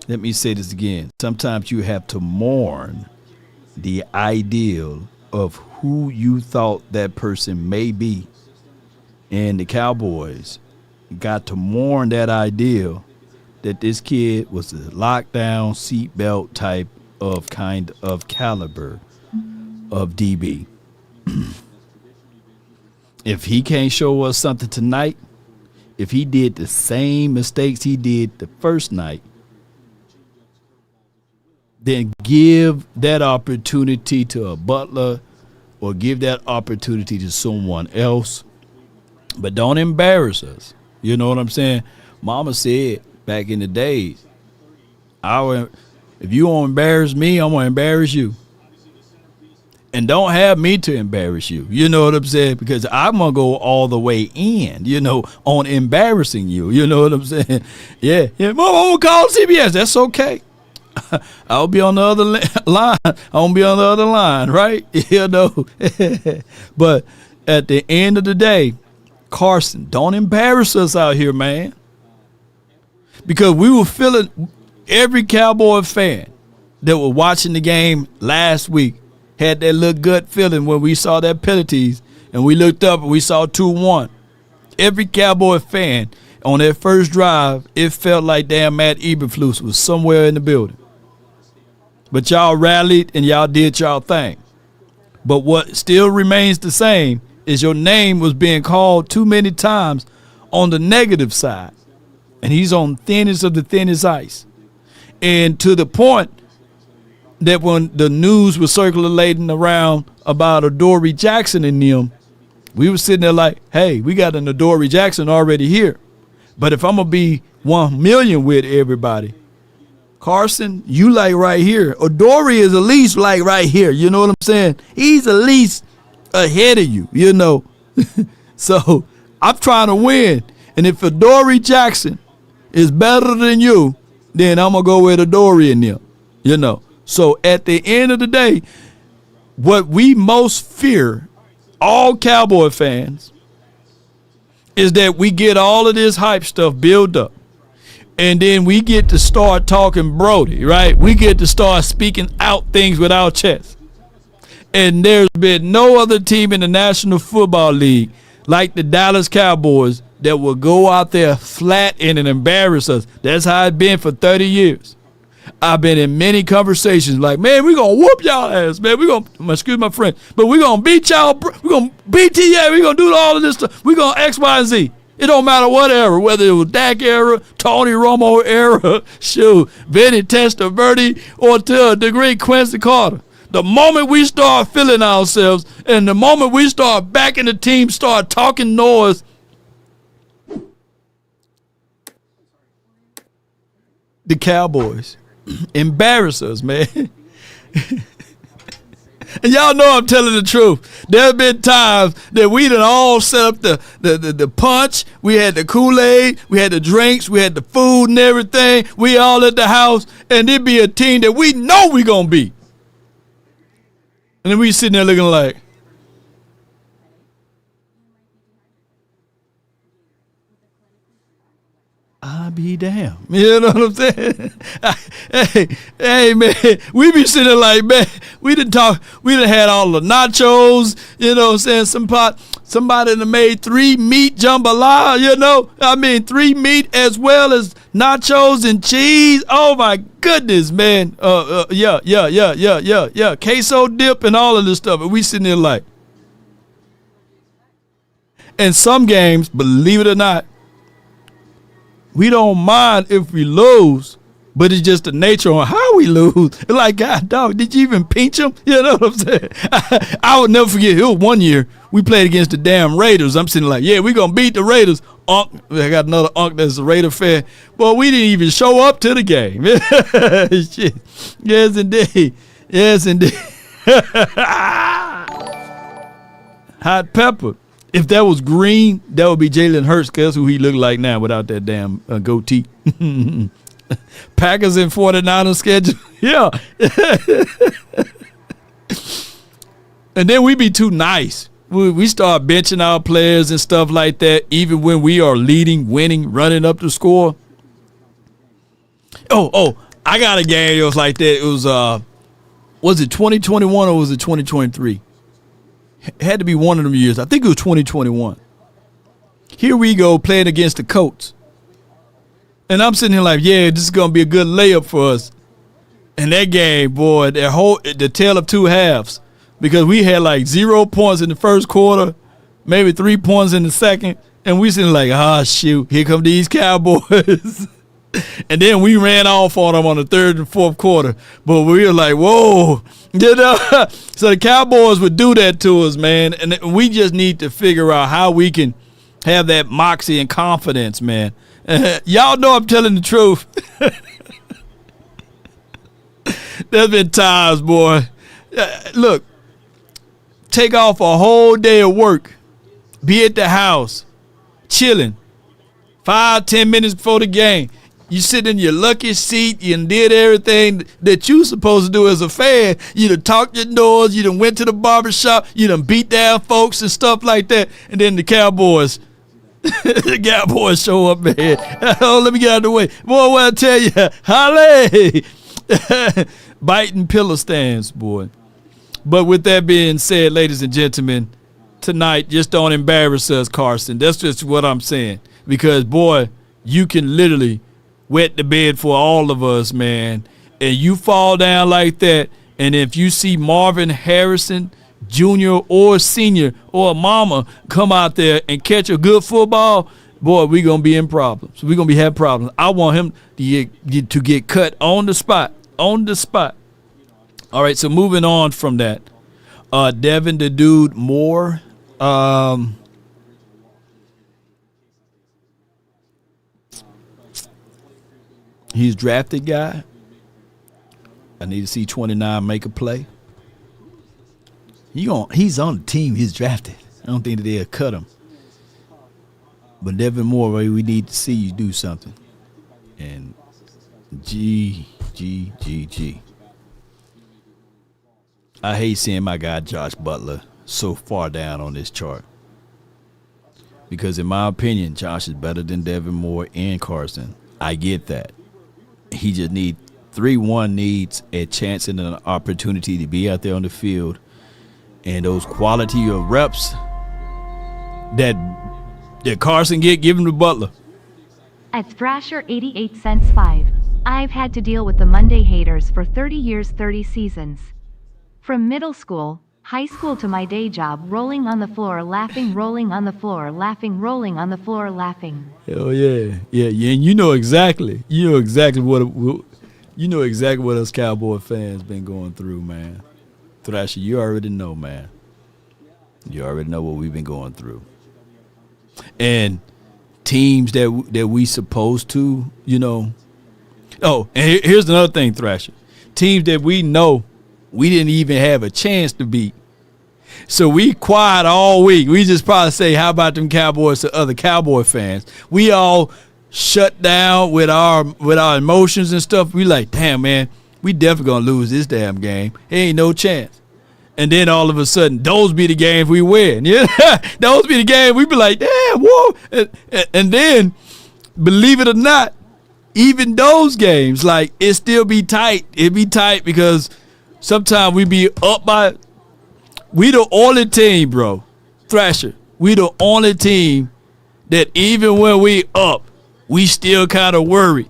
Let me say this again. Sometimes you have to mourn the ideal of who you thought that person may be. And the Cowboys got to mourn that ideal that this kid was a lockdown seatbelt type of kind of caliber of DB. If he can't show us something tonight, if he did the same mistakes he did the first night, then give that opportunity to a Butler or give that opportunity to someone else. But don't embarrass us. You know what I'm saying? Mama said back in the days, if you won't embarrass me, I'm going to embarrass you. And don't have me to embarrass you. You know what I'm saying? Because I'm going to go all the way in, on embarrassing you. You know what I'm saying? Yeah. Mama, I'm going to call CBS. That's okay. I'll be on the other line. I'll be on the other line, right? But at the end of the day, Carson, don't embarrass us out here, man. Because we were feeling, every Cowboy fan that was watching the game last week had that little gut feeling when we saw that penalties and we looked up and we saw 2-1. Every Cowboy fan on that first drive, it felt like damn Matt Eberflus was somewhere in the building. But y'all rallied and y'all did y'all thing. But what still remains the same is your name was being called too many times on the negative side. And he's on thinnest of the thinnest ice. And to the point that when the news was circulating around about Adoree Jackson and them, we were sitting there like, hey, we got an Adoree Jackson already here. But if I'm going to be 1 million with everybody, Carson, you like right here. Adoree is at least like right here. You know what I'm saying? He's at least ahead of you, So I'm trying to win. And if Adoree Jackson is better than you, then I'm going to go with Adoree and them, So at the end of the day, what we most fear, all Cowboy fans, is that we get all of this hype stuff built up. And then we get to start talking Brody, right? We get to start speaking out things with our chest. And there's been no other team in the National Football League like the Dallas Cowboys that will go out there flat and embarrass us. That's how it's been for 30 years. I've been in many conversations like, man, we're going to whoop y'all ass, man. We're going to, excuse my friend, but we're going to beat y'all. We're going to beat TA. We're going to do all of this stuff. We're going to X, Y, and Z. It don't matter what era, whether it was Dak era, Tony Romo era, Vinny Testaverde, or to a degree Quincy Carter. The moment we start feeling ourselves and the moment we start backing the team, start talking noise, the Cowboys embarrass us, man. And y'all know I'm telling the truth. There have been times that we done all set up the punch. We had the Kool-Aid. We had the drinks. We had the food and everything. We all at the house. And it'd be a team that we know we going to beat. And then we sitting there looking like, I'll be damn. You know what I'm saying? Hey, man, we be sitting there like, man, we done had all the nachos, you know what I'm saying? Somebody done made 3 meat jambalaya, 3 meat as well as nachos and cheese. Oh my goodness, man. Yeah. Queso dip and all of this stuff. And we sitting there like, and some games, believe it or not, we don't mind if we lose But it's just the nature on how we lose. It's like, God, dog, did you even pinch him? You know what I'm saying? I would never forget. It was one year we played against the damn Raiders. I'm sitting like, yeah, we're going to beat the Raiders. Unc, I got another uncle that's a Raider fan. Well, we didn't even show up to the game. Shit. Yes, indeed. Yes, indeed. Hot pepper. If that was green, that would be Jalen Hurts. That's who he looked like now without that damn goatee. Packers and 49ers schedule. Yeah. And then we be too nice. We start benching our players and stuff like that, even when we are leading, winning, running up the score. Oh, I got a game that was like that. It was it 2021 or was it 2023? It had to be one of them years. I think it was 2021. Here we go playing against the Colts. And I'm sitting here like, yeah, this is going to be a good layup for us. And that game, boy, the tale of two halves. Because we had like 0 points in the first quarter, maybe 3 points in the second. And we sitting like, shoot, here come these Cowboys. And then we ran off on them on the third and fourth quarter. But we were like, whoa. You know? So the Cowboys would do that to us, man. And we just need to figure out how we can have that moxie and confidence, man. Y'all know I'm telling the truth. There's been times, boy. Look, take off a whole day of work. Be at the house, chilling. 5-10 minutes before the game. You sit in your lucky seat. You done did everything that you supposed to do as a fan. You done talked your doors. You done went to the barbershop. You done beat down folks and stuff like that. And then the Cowboys. The Cowboys show up, man. Oh, let me get out of the way. Boy, what I tell you, Holly. Biting pillow stands, boy. But with that being said, ladies and gentlemen, tonight, just don't embarrass us, Carson. That's just what I'm saying. Because, boy, you can literally wet the bed for all of us, man. And you fall down like that, and if you see Marvin Harrison Jr. or Senior or a mama come out there and catch a good football, boy, we're going to be in problems. We're going to have problems. I want him to get cut on the spot. On the spot. All right, so moving on from that. Devin the Dude Moore. He's drafted guy. I need to see 29 make a play. He's on the team. He's drafted. I don't think that they'll cut him. But Devin Moore, we need to see you do something. And G. I hate seeing my guy Josh Butler so far down on this chart. Because in my opinion, Josh is better than Devin Moore and Carson. I get that. He just needs 3-1 needs a chance and an opportunity to be out there on the field. And those quality of reps that Carson give him to Butler. At Thrasher 88 cents 5. I've had to deal with the Monday haters for 30 years, 30 seasons. From middle school, high school to my day job, rolling on the floor, laughing, rolling on the floor, laughing, rolling on the floor, laughing. Oh yeah. And you know exactly what us Cowboy fans been going through, man. Thrasher, you already know, man. You already know what we've been going through. And teams that we supposed to, you know. Oh, and here's another thing, Thrasher. Teams that we know we didn't even have a chance to beat. So we quiet all week. We just probably say, how about them Cowboys to other Cowboy fans? We all shut down with our emotions and stuff. We like, damn, man, we definitely going to lose this damn game. Ain't no chance. And then all of a sudden, those be the games we win. Yeah, those be the games we be like, damn, whoa. And then, believe it or not, even those games, like, it still be tight. It be tight because sometimes we be up by – we the only team, bro, Thrasher, we the only team that even when we up, we still kind of worry.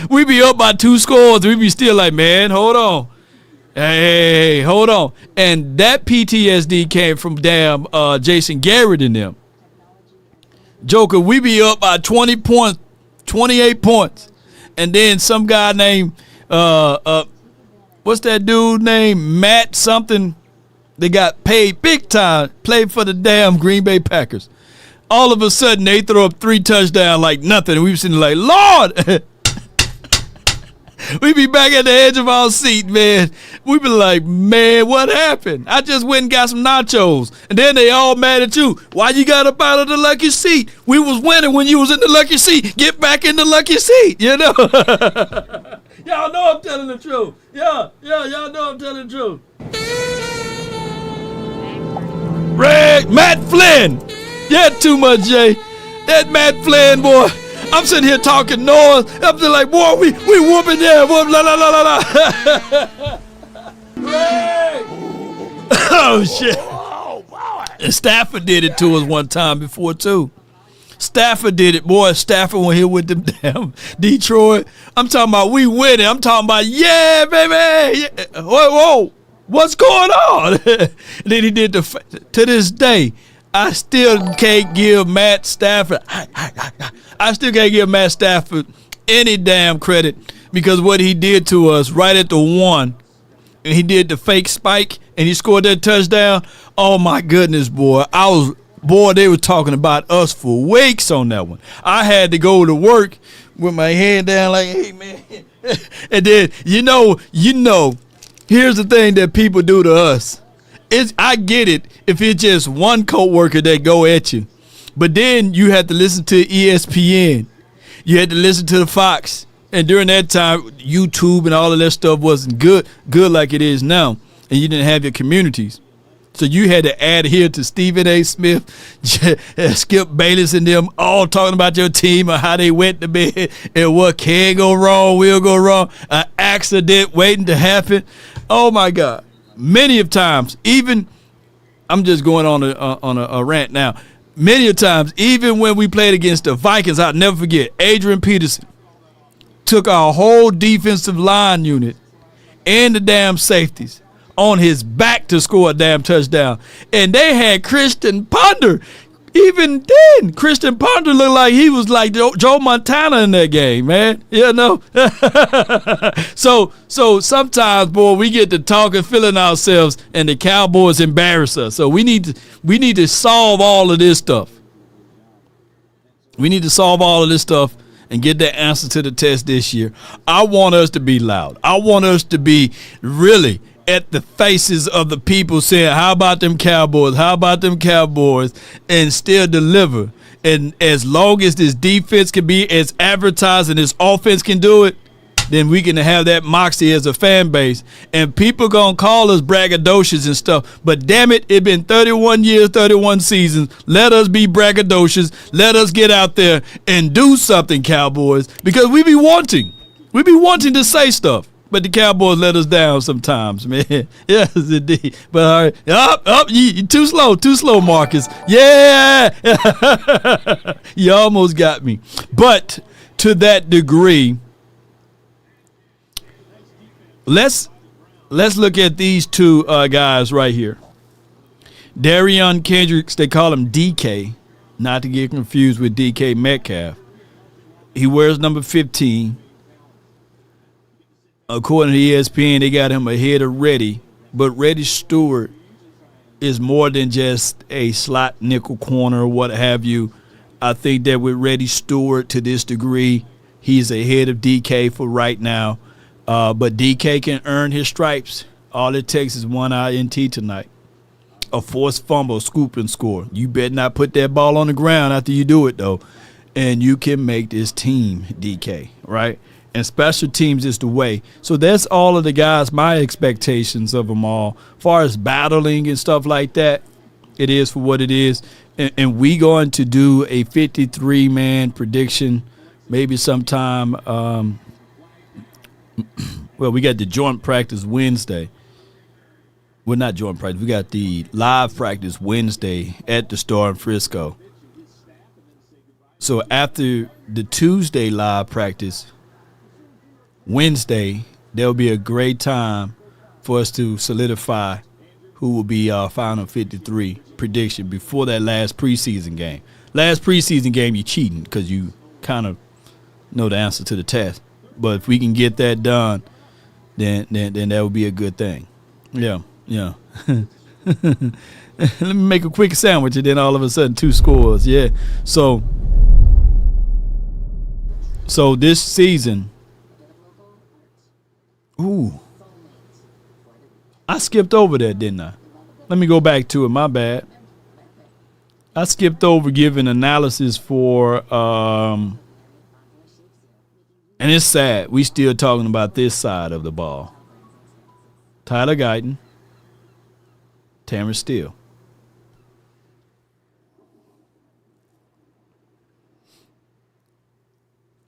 We be up by 2 scores. We be still like, man, hold on. Hey, hold on. And that PTSD came from damn Jason Garrett and them. Joker, we be up by 20 points, 28 points. and then some guy named what's that dude named Matt something? They got paid big time, played for the damn Green Bay Packers. All of a sudden, they throw up 3 touchdowns like nothing, and we were sitting like, Lord. We be back at the edge of our seat, man. We be like, man, what happened? I just went and got some nachos. And then they all mad at you. Why you got up out of the lucky seat? We was winning when you was in the lucky seat. Get back in the lucky seat, you know? Y'all know I'm telling the truth. Yeah, y'all know I'm telling the truth. Matt Flynn. Yeah, too much, Jay. That Matt Flynn, boy. I'm sitting here talking noise. I'm just like, boy, we whooping there. Whoop, la, la, la, la, la. Oh, shit. And Stafford did it to us one time before, too. Stafford did it. Boy, Stafford went here with them damn Detroit. I'm talking about we winning. I'm talking about, yeah, baby. Yeah. Whoa. What's going on? And then he did to this day. I still can't give Matt Stafford. I still can't give Matt Stafford any damn credit because what he did to us right at the 1, and he did the fake spike, and he scored that touchdown. Oh my goodness, boy! They were talking about us for weeks on that one. I had to go to work with my head down, like, hey man. And then you know. Here's the thing that people do to us. I get it if it's just one coworker that go at you, but then you have to listen to ESPN, you had to listen to the Fox, and during that time, YouTube and all of that stuff wasn't good like it is now, and you didn't have your communities, so you had to adhere to Stephen A. Smith, Skip Bayless, and them all talking about your team and how they went to bed and what can go wrong, will go wrong, an accident waiting to happen. Oh my God. Many of times, even I'm just going on a rant now. Many of times, even when we played against the Vikings, I'll never forget, Adrian Peterson took our whole defensive line unit and the damn safeties on his back to score a damn touchdown. And they had Christian Ponder. Even then, Christian Ponder looked like he was like Joe Montana in that game, man. You know? So sometimes, boy, we get to talking, feeling ourselves, and the Cowboys embarrass us. So we need to solve all of this stuff. We need to solve all of this stuff and get the answer to the test this year. I want us to be loud. I want us to be really at the faces of the people saying, how about them Cowboys? How about them Cowboys? And still deliver. And as long as this defense can be as advertised and this offense can do it, then we can have that moxie as a fan base. And people going to call us braggadocious and stuff. But damn it, it's been 31 years, 31 seasons. Let us be braggadocious. Let us get out there and do something, Cowboys. Because we be wanting to say stuff. But the Cowboys let us down sometimes, man. Yes, indeed. But all right, up, you too slow, Marcus. Yeah, you almost got me. But to that degree, let's look at these two guys right here. Darion Kendricks, they call him DK, not to get confused with DK Metcalf. He wears number 15. According to ESPN, they got him ahead of Reddy, but Reddy Stewart is more than just a slot nickel corner or what have you. I think that with Reddy Stewart to this degree, he's ahead of DK for right now. But DK can earn his stripes. All it takes is one INT tonight. A forced fumble, scoop and score. You better not put that ball on the ground after you do it, though. And you can make this team, DK, right? And special teams is the way. So that's all of the guys, my expectations of them all. As far as battling and stuff like that, it is for what it is. And we going to do a 53-man prediction maybe sometime. Well, we got the joint practice Wednesday. Well, not joint practice. We got the live practice Wednesday at the Star in Frisco. So after the Tuesday live practice, Wednesday, there'll be a great time for us to solidify who will be our final 53 prediction before that last preseason game. Last preseason game, you're cheating because you kind of know the answer to the test. But if we can get that done, then that would be a good thing. Yeah. Let me make a quick sandwich, and then all of a sudden 2 scores. Yeah. So this season, I skipped over that, didn't I? Let me go back to it. My bad. I skipped over giving analysis for, and it's sad. We still talking about this side of the ball. Tyler Guyton, Terrence Steele.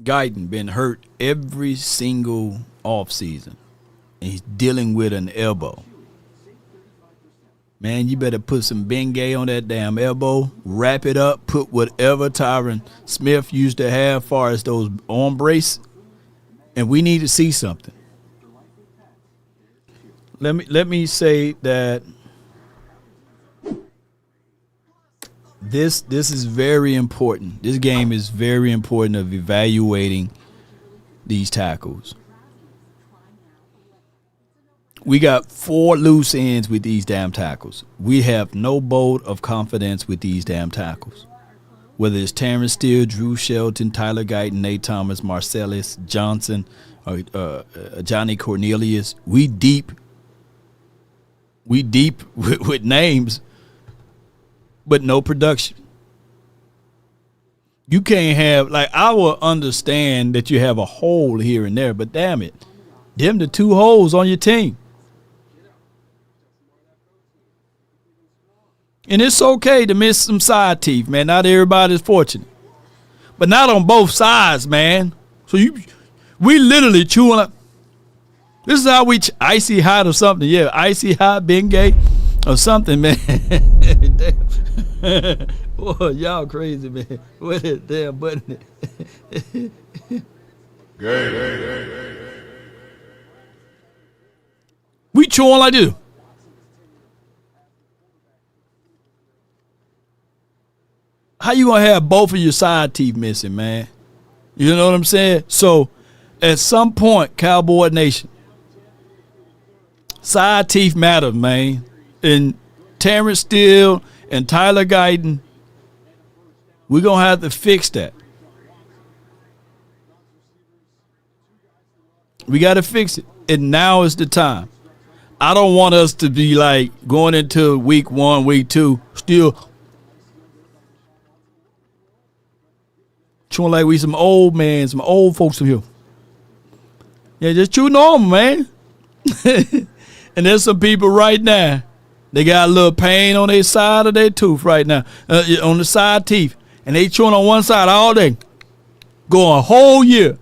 Guyton been hurt every single offseason, and he's dealing with an elbow. Man, you better put some Bengay on that damn elbow, wrap it up, put whatever Tyron Smith used to have as far as those arm brace, and we need to see something. Let me say that this is very important. This game is very important of evaluating these tackles. We got 4 loose ends with these damn tackles. We have no vote of confidence with these damn tackles. Whether it's Terrence Steele, Drew Shelton, Tyler Guyton, Nate Thomas, Marcellus Johnson, or Johnny Cornelius, we deep with names, but no production. You can't have, like, I will understand that you have a hole here and there, but damn it, them the 2 holes on your team. And it's okay to miss some side teeth, man. Not everybody's fortunate. But not on both sides, man. So we literally chewing up. This is how we icy hot or something. Yeah, icy hot, Bengay or something, man. Damn. Boy, y'all crazy, man. What is damn button? We chewing like this. How you gonna have both of your side teeth missing, man? You know what I'm saying? So, at some point, Cowboy Nation, side teeth matter, man. And Terrence Steele and Tyler Guyton, we're gonna have to fix that. We got to fix it, and now is the time. I don't want us to be like going into week 1, week 2, still chewing like we some old man, some old folks in here. Yeah, just chew normal, man. And there's some people right now, they got a little pain on their side of their tooth right now, on the side teeth, and they chewing on one side all day, going a whole year.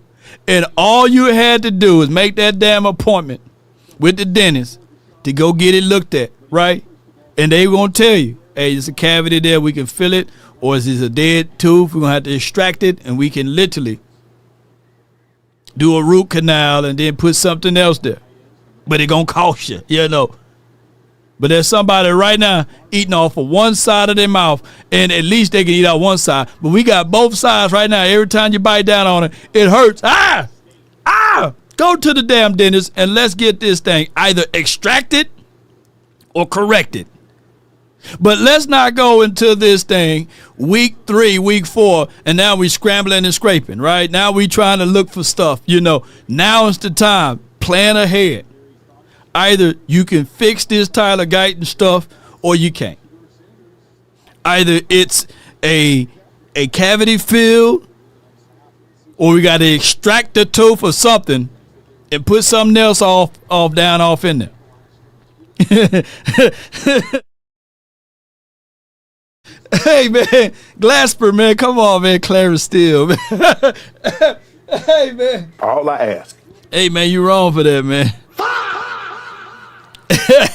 And all you had to do is make that damn appointment with the dentist to go get it looked at, right? And they gonna tell you, hey, there's a cavity there, we can fill it, or is this a dead tooth? We're gonna have to extract it, and we can literally do a root canal and then put something else there. But it gonna cost you, you know. But there's somebody right now eating off of one side of their mouth, and at least they can eat out one side. But we got both sides right now. Every time you bite down on it, it hurts. Go to the damn dentist and let's get this thing either extracted or corrected. But let's not go into this thing week 3, week 4, and now we scrambling and scraping, right? Now we trying to look for stuff, you know. Now is the time. Plan ahead. Either you can fix this Tyler Guyton stuff or you can't. Either it's a cavity filled or we got to extract the tooth or something and put something else off in there. Hey, man, Glasper, man, come on, man, Clarence Steele, man. Hey, man. All I ask. Hey, man, you wrong for that, man.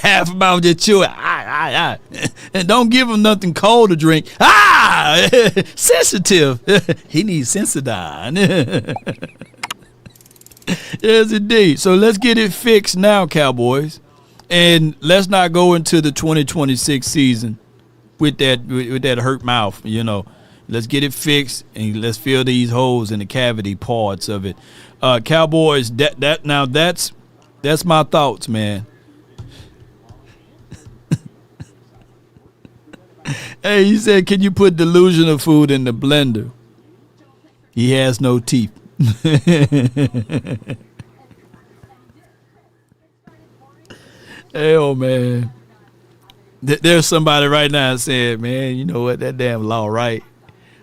Half about just chew it. And don't give him nothing cold to drink. Sensitive. He needs Sensodyne. Yes, indeed. So let's get it fixed now, Cowboys. And let's not go into the 2026 season with that hurt mouth, you know. Let's get it fixed and let's fill these holes in the cavity parts of it. Cowboys, that's my thoughts, man. Hey, he said, can you put delusional food in the blender? He has no teeth. Hell, man. There's somebody right now saying, man, you know what, that damn law, right?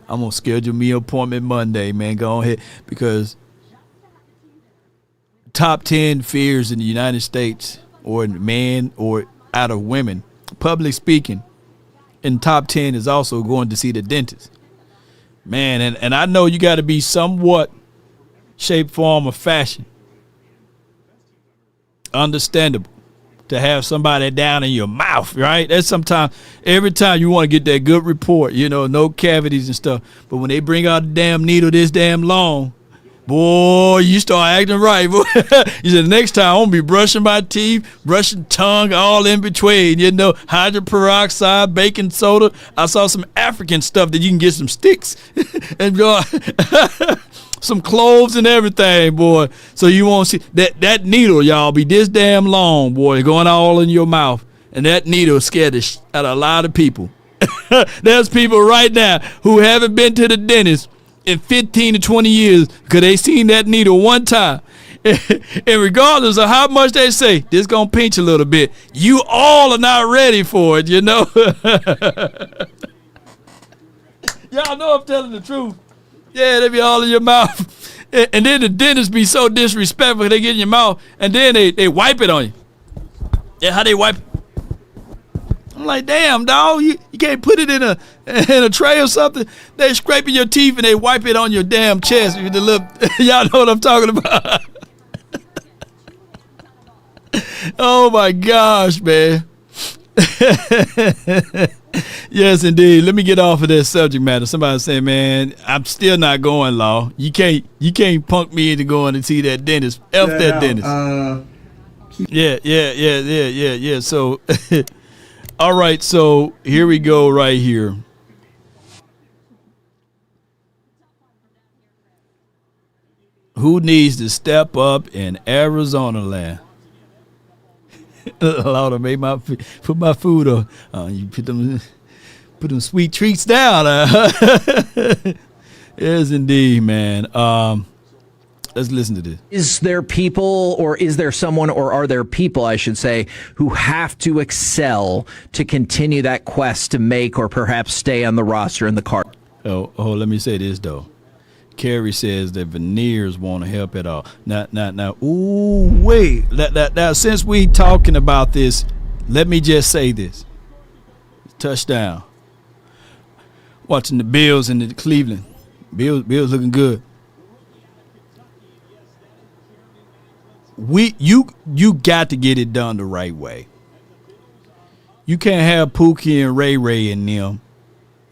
I'm going to schedule me an appointment Monday, man. Go ahead. Because top 10 fears in the United States, or man, or out of women, public speaking, in top 10 is also going to see the dentist. Man, and I know you got to be somewhat shape, form, or fashion understandable to have somebody down in your mouth, right? That's sometimes, every time you want to get that good report, you know, no cavities and stuff. But when they bring out the damn needle this damn long, boy, you start acting right. Boy. You said, next time I'm going to be brushing my teeth, brushing tongue, all in between, you know, hydrogen peroxide, baking soda. I saw some African stuff that you can get some sticks and go, some cloves and everything, boy. So you won't see that needle, y'all, be this damn long, boy, going all in your mouth. And that needle scared the shit out of a lot of people. There's people right now who haven't been to the dentist in 15 to 20 years because they seen that needle one time. And regardless of how much they say, this going to pinch a little bit, you all are not ready for it, you know. Y'all know I'm telling the truth. Yeah, they be all in your mouth. And then the dentists be so disrespectful. They get in your mouth, and then they wipe it on you. Yeah, how they wipe it? I'm like, damn, dog, you can't put it in a tray or something. They scraping your teeth and they wipe it on your damn chest. Y'all know what I'm talking about. Oh my gosh, man. Yes, indeed. Let me get off of that subject matter. Somebody saying, man, I'm still not going, Law. You can't punk me into going to see that dentist. F that dentist. Yeah. So all right, so here we go right here. Who needs to step up in Arizona land? Lord, put my food on. You put them sweet treats down. Yes, indeed, man. Let's listen to this. Is there people, or is there someone, or are there people, I should say, who have to excel to continue that quest to make or perhaps stay on the roster in the Cardinals? Oh, let me say this, though. Kerry says that veneers won't help at all. Now, ooh, wait. Now, since we talking about this, let me just say this. Touchdown. Watching the Bills and the Cleveland. Bills looking good. You got to get it done the right way. You can't have Pookie and Ray Ray in them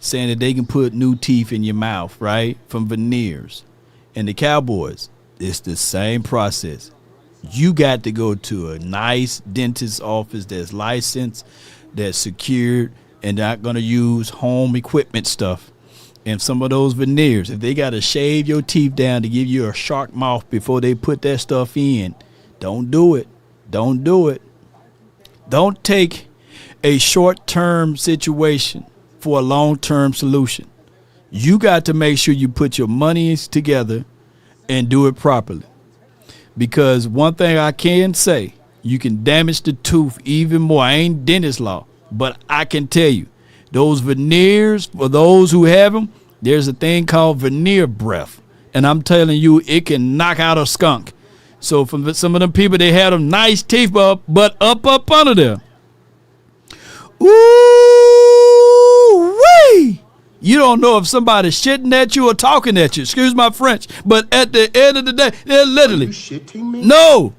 saying that they can put new teeth in your mouth, right, from veneers. And the Cowboys, it's the same process. You got to go to a nice dentist's office that's licensed, that's secured, and not going to use home equipment stuff. And some of those veneers, if they got to shave your teeth down to give you a shark mouth before they put that stuff in, don't do it. Don't do it. Don't take a short-term situation for a long-term solution. You got to make sure you put your money together and do it properly. Because one thing I can say, you can damage the tooth even more. I ain't dentist law, but I can tell you, those veneers, for those who have them, there's a thing called veneer breath. And I'm telling you, it can knock out a skunk. So from some of them people, they had them nice teeth, but up under there. Ooh-wee! You don't know if somebody's shitting at you or talking at you. Excuse my French. But at the end of the day, they're literally. Are you shitting me? No,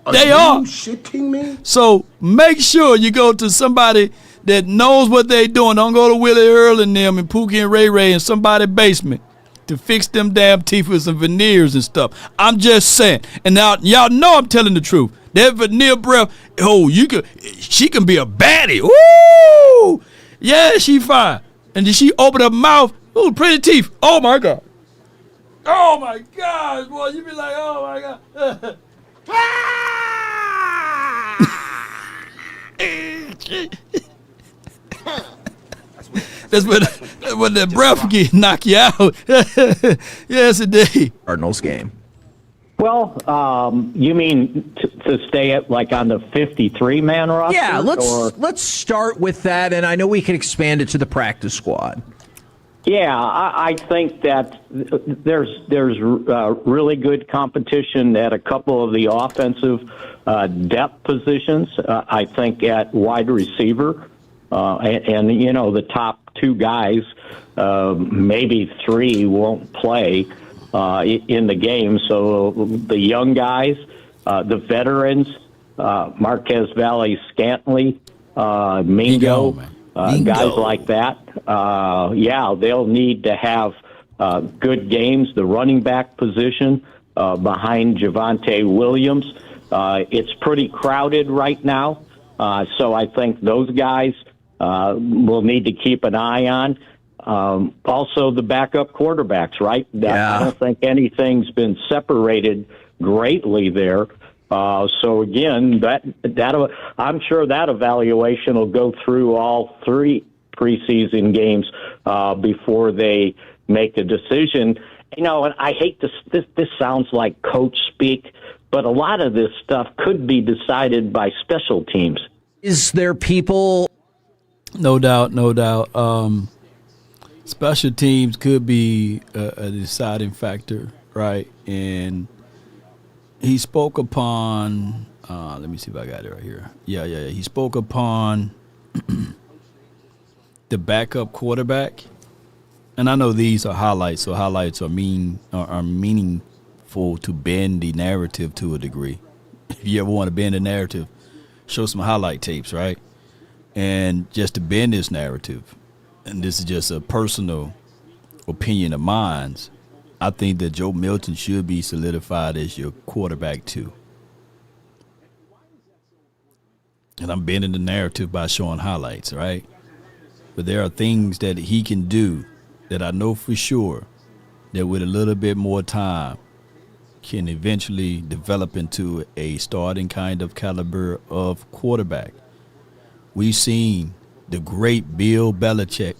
they are. Are you shitting me? So make sure you go to somebody that knows what they're doing. Don't go to Willie Earl and them and Pookie and Ray Ray in somebody's basement to fix them damn teeth with some veneers and stuff. I'm just saying. And now y'all know I'm telling the truth. That veneer breath, she can be a baddie. Ooh, yeah, she fine. And then she opened her mouth. Ooh, pretty teeth. Oh my God. Oh my gosh, boy, you be like, oh my God. That's when the breath get knock you out. Yes, indeed. Cardinals game. Well, you mean to stay at like on the 53-man roster? Yeah, let's start with that, and I know we can expand it to the practice squad. Yeah, I think that there's really good competition at a couple of the offensive depth positions. I think at wide receiver, and you know, the top two guys, maybe three won't play in the game. So the young guys, the veterans, Marquez Valley-Scantling, Mingo. Guys like that, they'll need to have good games. The running back position behind Javonte Williams, it's pretty crowded right now. So I think those guys will need to keep an eye on. Also, the backup quarterbacks, right? I don't think anything's been separated greatly there. So again, that I'm sure that evaluation will go through all three preseason games before they make a decision. You know, and I hate this sounds like coach speak, but a lot of this stuff could be decided by special teams. Is there people? No doubt. Special teams could be a deciding factor, right? And he spoke upon, let me see if I got it right here. Yeah. He spoke upon the backup quarterback. And I know these are highlights, so highlights are meaningful to bend the narrative to a degree. If you ever want to bend the narrative, show some highlight tapes, right? And just to bend this narrative, and this is just a personal opinion of mine, I think that Joe Milton should be solidified as your quarterback too. And I'm bending the narrative by showing highlights, right? But there are things that he can do that I know for sure that with a little bit more time can eventually develop into a starting kind of caliber of quarterback. We've seen the great Bill Belichick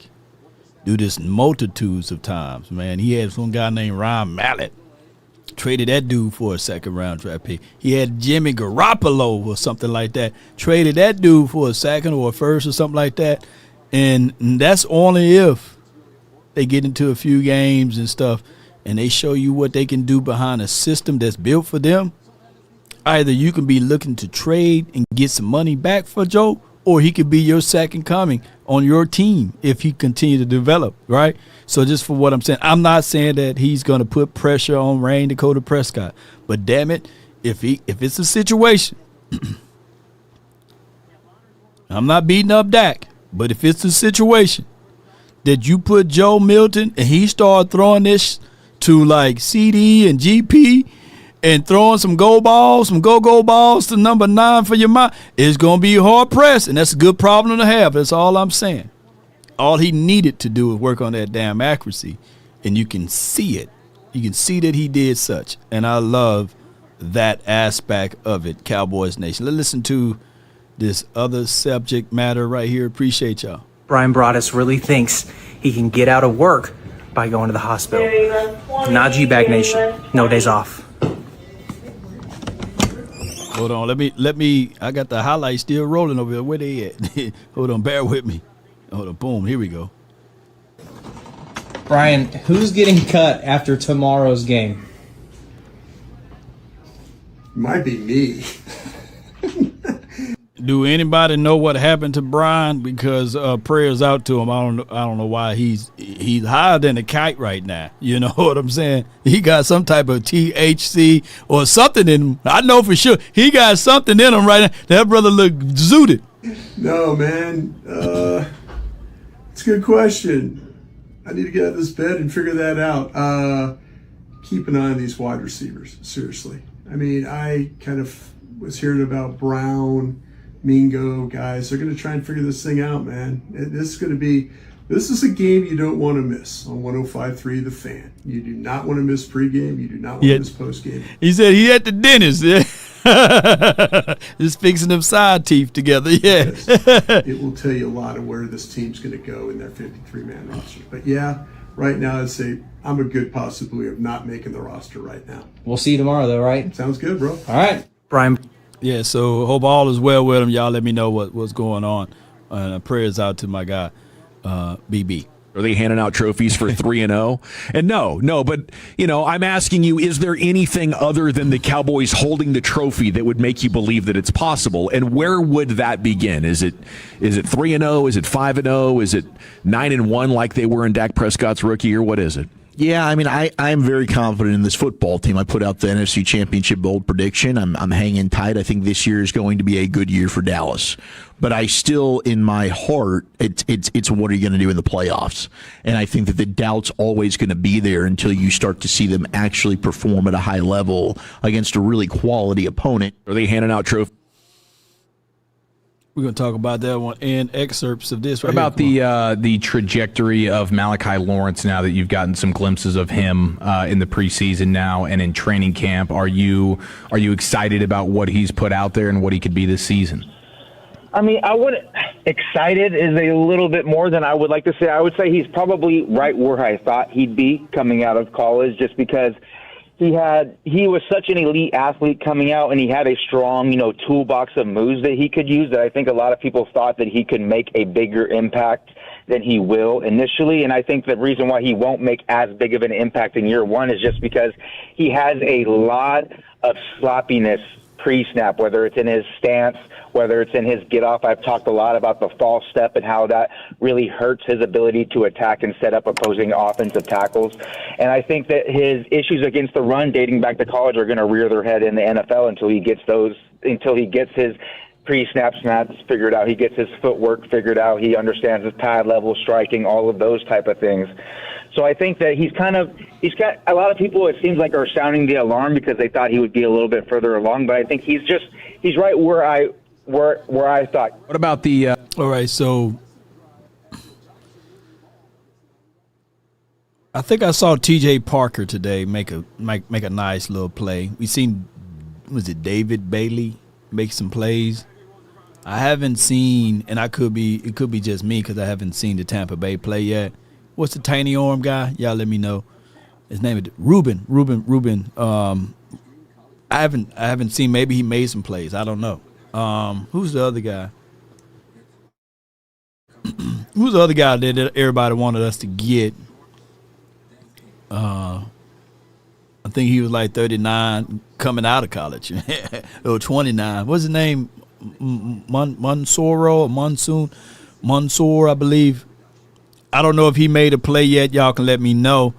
do this multitudes of times, man. He had some guy named Ryan Mallett. Traded that dude for a second-round draft pick. He had Jimmy Garoppolo or something like that. Traded that dude for a second or a first or something like that. And that's only if they get into a few games and stuff and they show you what they can do behind a system that's built for them. Either you can be looking to trade and get some money back for Joe, or he could be your second coming on your team if he continue to develop, right? So just for what I'm saying, I'm not saying that he's going to put pressure on Ryan Dakota Prescott, but damn it, if it's a situation, I'm not beating up Dak, but if it's a situation that you put Joe Milton and he start throwing this to like CD and GP and throwing some go balls to number 9 for your mind, it's going to be hard pressed, and that's a good problem to have. That's all I'm saying. All he needed to do was work on that damn accuracy, and you can see it. You can see that he did such, and I love that aspect of it, Cowboys Nation. Let's listen to this other subject matter right here. Appreciate y'all. Brian Broaddus really thinks he can get out of work by going to the hospital. Najee Bag Nation, no days off. Hold on, let me. I got the highlights still rolling over here. Where they at? Hold on, bear with me. Hold on, boom, here we go. Brian, who's getting cut after tomorrow's game? Might be me. Do anybody know what happened to Brian? Because prayers out to him. I don't know why he's higher than a kite right now. You know what I'm saying? He got some type of THC or something in him. I know for sure he got something in him right now. That brother look zooted. No, man. It's a good question. I need to get out of this bed and figure that out. Keep an eye on these wide receivers. Seriously. I mean, I kind of was hearing about Brown, Mingo guys. They're going to try and figure this thing out, man. This is going to be This is a game you don't want to miss on 105.3 The Fan. You do not want to miss pregame. You do not want to miss postgame. He said he at the dentist. Just fixing them side teeth together. Yeah. Yes. It will tell you a lot of where this team's going to go in their 53-man roster. But yeah, right now I'd say I'm a good possibility of not making the roster right now. We'll see you tomorrow, though, right? Sounds good, bro. All right. Brian. Yeah, so hope all is well with him. Y'all let me know what's going on. Prayers out to my guy, BB. Are they handing out trophies for 3-0? And no, but I'm asking you, is there anything other than the Cowboys holding the trophy that would make you believe that it's possible? And where would that begin? Is it 3-0? Is it 5-0? Is it 9-1 like they were in Dak Prescott's rookie year? What is it? Yeah, I mean, I'm very confident in this football team. I put out the NFC Championship bold prediction. I'm hanging tight. I think this year is going to be a good year for Dallas. But I still, in my heart, it's what are you going to do in the playoffs? And I think that the doubt's always going to be there until you start to see them actually perform at a high level against a really quality opponent. Are they handing out trophies? We're going to talk about that one and excerpts of this. What about the trajectory of Malachi Lawrence now that you've gotten some glimpses of him in the preseason now and in training camp? Are you excited about what he's put out there and what he could be this season? I mean, I wouldn't. Excited is a little bit more than I would like to say. I would say he's probably right where I thought he'd be coming out of college, just because he was such an elite athlete coming out, and he had a strong, toolbox of moves that he could use that I think a lot of people thought that he could make a bigger impact than he will initially. And I think the reason why he won't make as big of an impact in year one is just because he has a lot of sloppiness pre-snap, whether it's in his stance, whether it's in his get-off. I've talked a lot about the false step and how that really hurts his ability to attack and set up opposing offensive tackles. And I think that his issues against the run dating back to college are going to rear their head in the NFL until he gets his pre-snap snaps figured out, he gets his footwork figured out, he understands his pad level, striking, all of those type of things. So I think that he's got a lot of people, it seems like, are sounding the alarm because they thought he would be a little bit further along, but I think he's right where I thought. What about the all right, so I think I saw TJ Parker today make a nice little play. We seen, was it David Bailey make some plays? I haven't seen, and it could be just me because I haven't seen the Tampa Bay play yet. What's the tiny arm guy? Y'all let me know. His name is Ruben. I haven't seen. Maybe he made some plays. I don't know. Who's the other guy? Who's the other guy that everybody wanted us to get? I think he was like 39 coming out of college. Or 29. What's his name? Mansour, I believe. I don't know if he made a play yet. Y'all can let me know.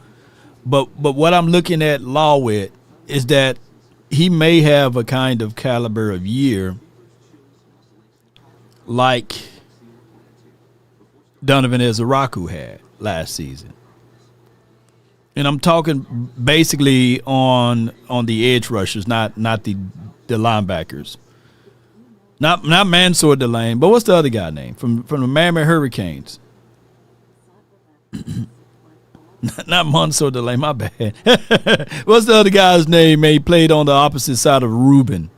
But what I'm looking at Law with is that he may have a kind of caliber of year like Donovan Ezeraku had last season. And I'm talking basically on the edge rushers, not the linebackers. Not Mansour Delane, but what's the other guy name from the Miami Hurricanes? Not Mansour Delane, my bad. What's the other guy's name, man? He played on the opposite side of Ruben.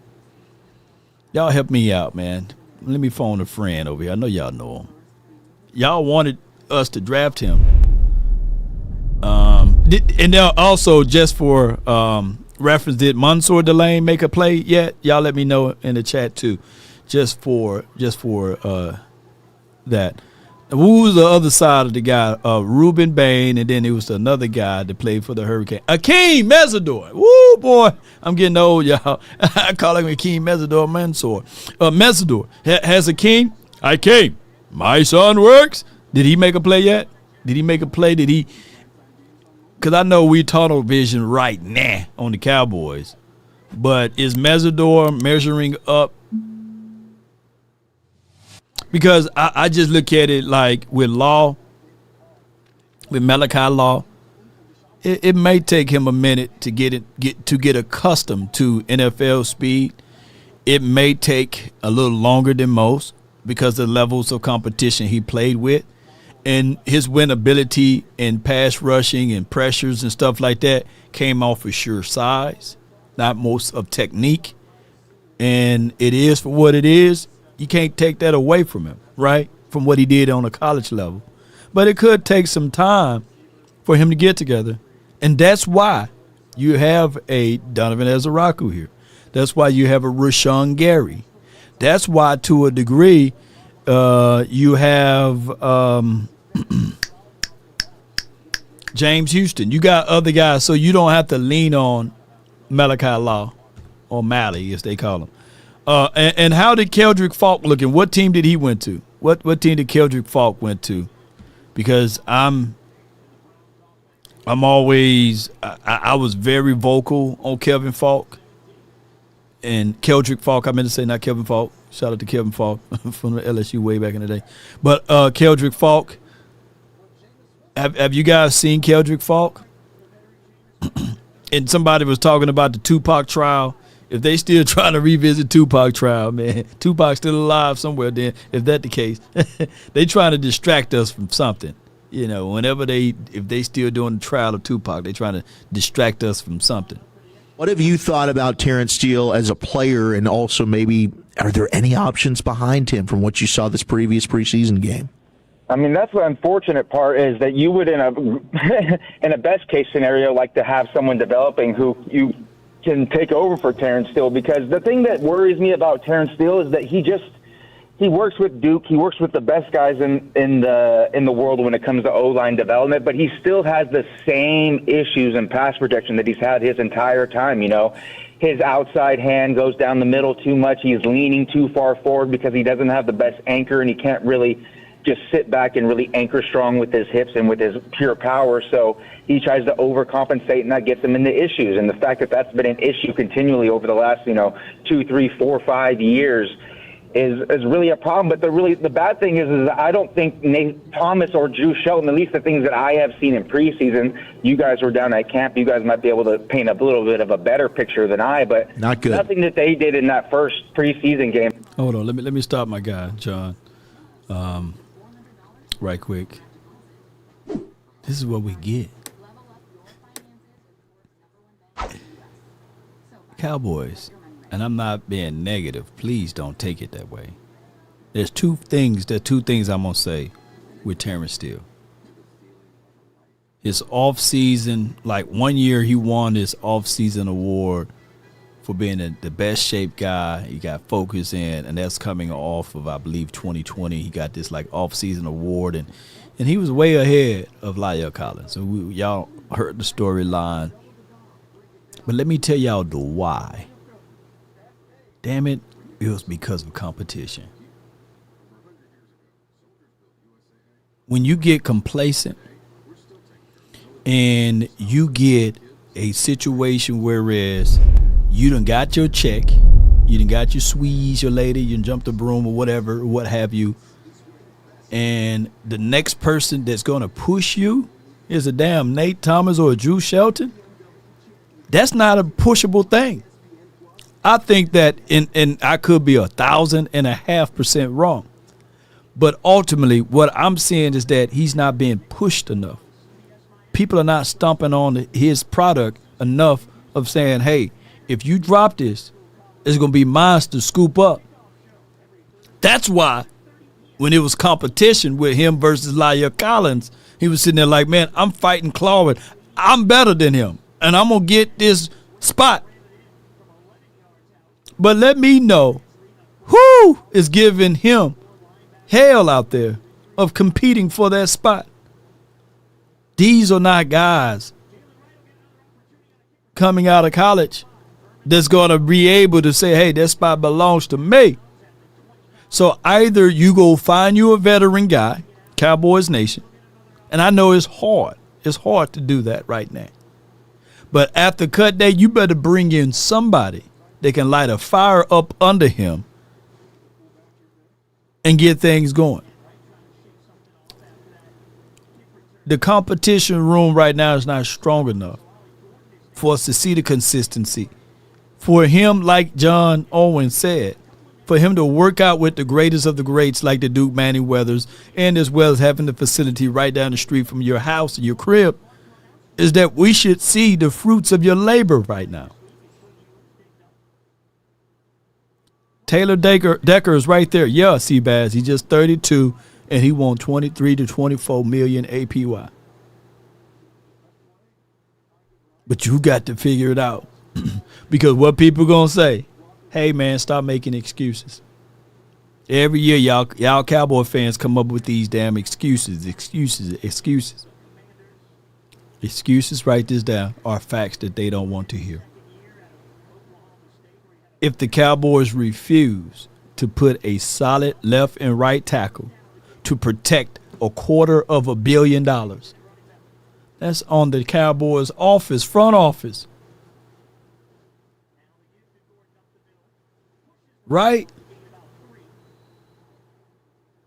Y'all help me out, man. Let me phone a friend over here. I know y'all know him. Y'all wanted us to draft him. And also, just for reference, did Mansour Delane make a play yet? Y'all let me know in the chat too. Just for that. Who was the other side of the guy? Ruben Bain, and then it was another guy that played for the Hurricane. Akeem Mesidor. Woo, boy. I'm getting old, y'all. I call him Akeem Mesidor Mansour. Mesidor. Has Akeem? Akeem. My son works. Did he make a play yet? Did he make a play? Did he? Because I know we tunnel vision right now on the Cowboys. But is Mesidor measuring up? Because I just look at it like with Malachi Law, it may take him a minute to get accustomed to NFL speed. It may take a little longer than most because of the levels of competition he played with. and his win ability in pass rushing and pressures and stuff like that came off of sure size, not most of technique. And it is for what it is. You can't take that away from him, right, from what he did on a college level. But it could take some time for him to get together. And that's why you have a Donovan Ezaraku here. That's why you have a Rashawn Gary. That's why, to a degree, you have James Houston. You got other guys, so you don't have to lean on Malachi Law, or Mally, as they call him. And how did Keldrick Falk look? And what team did he went to? What team did Keldrick Falk went to? Because I was very vocal on Kelvin Falk and Keldrick Falk. I meant to say not Kelvin Falk. Shout out to Kevin Falk from the LSU way back in the day. But Keldrick Falk. Have you guys seen Keldrick Falk? And somebody was talking about the Tupac trial. If they still trying to revisit Tupac trial, man, Tupac's still alive somewhere. Then, if that's the case, they trying to distract us from something. You know, if they still doing the trial of Tupac, they trying to distract us from something. What have you thought about Terrence Steele as a player, and also maybe are there any options behind him from what you saw this previous preseason game? I mean, that's the unfortunate part, is that you would, in a best case scenario, like to have someone developing who you can take over for Terrence Steele, because the thing that worries me about Terrence Steele is that he works with Duke, he works with the best guys in the world when it comes to O-line development, but he still has the same issues in pass protection that he's had his entire time. You know, his outside hand goes down the middle too much. He's leaning too far forward because he doesn't have the best anchor, and he can't really just sit back and really anchor strong with his hips and with his pure power. So he tries to overcompensate, and that gets him into issues. And the fact that that's been an issue continually over the last, 2, 3, 4, 5 years is really a problem. But the bad thing is I don't think Nate Thomas or Drew Shelton, at least the things that I have seen in preseason, you guys were down at camp, you guys might be able to paint a little bit of a better picture than I, but not good. Nothing that they did in that first preseason game. Hold on, let me stop my guy, John. Right quick. This is what we get. Cowboys, and I'm not being negative. Please don't take it that way. There's two things I'm going to say with Terrence Steele. His off-season, like 1 year he won his off-season award for being the best shaped guy. He got focused in, and that's coming off of, I believe, 2020. He got this like off-season award, and he was way ahead of La'el Collins. So y'all heard the storyline. But let me tell y'all the why. Damn it, it was because of competition. When you get complacent and you get a situation whereas you done got your check, you done got your squeeze, your lady, you done jumped the broom or whatever, or what have you, and the next person that's going to push you is a damn Nate Thomas or a Drew Shelton, that's not a pushable thing. I think that, and I could be 1,500% wrong, but ultimately what I'm saying is that he's not being pushed enough. People are not stomping on his product enough of saying, hey, if you drop this, it's going to be mine to scoop up. That's why when it was competition with him versus La'el Collins, he was sitting there like, man, I'm fighting clawing. I'm better than him, and I'm going to get this spot. But let me know who is giving him hell out there of competing for that spot. These are not guys coming out of college that's going to be able to say, hey, that spot belongs to me. So either you go find you a veteran guy, Cowboys Nation, and I know it's hard. It's hard to do that right now. But after cut day, you better bring in somebody that can light a fire up under him and get things going. The competition room right now is not strong enough for us to see the consistency. For him, like John Owen said, for him to work out with the greatest of the greats like the Duke Manning Weathers, and as well as having the facility right down the street from your house and your crib, is that we should see the fruits of your labor right now. Taylor Decker is right there. Yeah, Seabass. He's just 32, and he won 23 to 24 million APY. But you got to figure it out. Because what people going to say, hey, man, stop making excuses. Every year, y'all Cowboy fans come up with these damn excuses. Excuses, write this down, are facts that they don't want to hear. If the Cowboys refuse to put a solid left and right tackle to protect $250 million, that's on the Cowboys' front office. Right?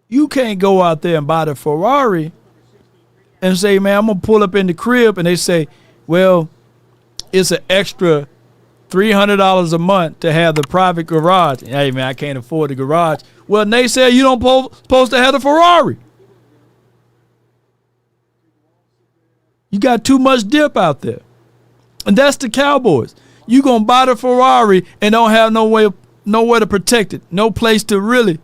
You can't go out there and buy the Ferrari and say, man, I'm going to pull up in the crib, and they say, well, it's an extra $300 a month to have the private garage. Hey, man, I can't afford the garage. Well, they say you don't supposed to have the Ferrari. You got too much dip out there. And that's the Cowboys. You going to buy the Ferrari and don't have nowhere to protect it. No place to really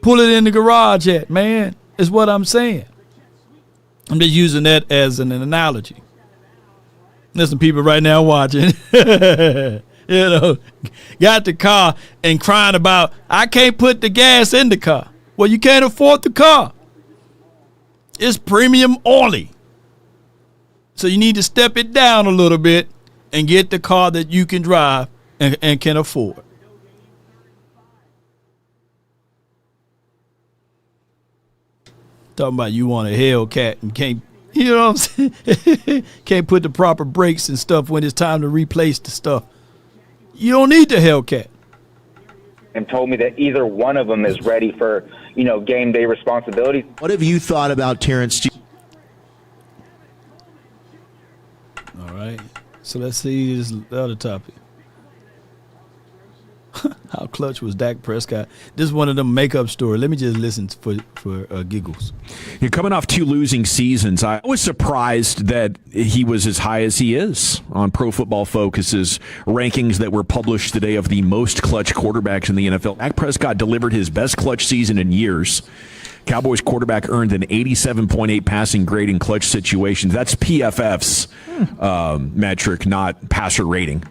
pull it in the garage at, man, is what I'm saying. I'm just using that as an analogy. There's some people right now watching, got the car and crying about, I can't put the gas in the car. Well, you can't afford the car. It's premium only. So you need to step it down a little bit and get the car that you can drive and can afford. Talking about you want a Hellcat and can't, you know what I'm saying? Can't put the proper brakes and stuff when it's time to replace the stuff. You don't need the Hellcat. And told me that either one of them is ready for, game day responsibilities. What have you thought about Terrence? All right. So let's see this other topic. How clutch was Dak Prescott? This is one of them makeup stories. Let me just listen for giggles. You're coming off 2 losing seasons. I was surprised that he was as high as he is on Pro Football Focus's rankings that were published today of the most clutch quarterbacks in the NFL. Dak Prescott delivered his best clutch season in years. Cowboys quarterback earned an 87.8 passing grade in clutch situations. That's PFF's metric, not passer rating.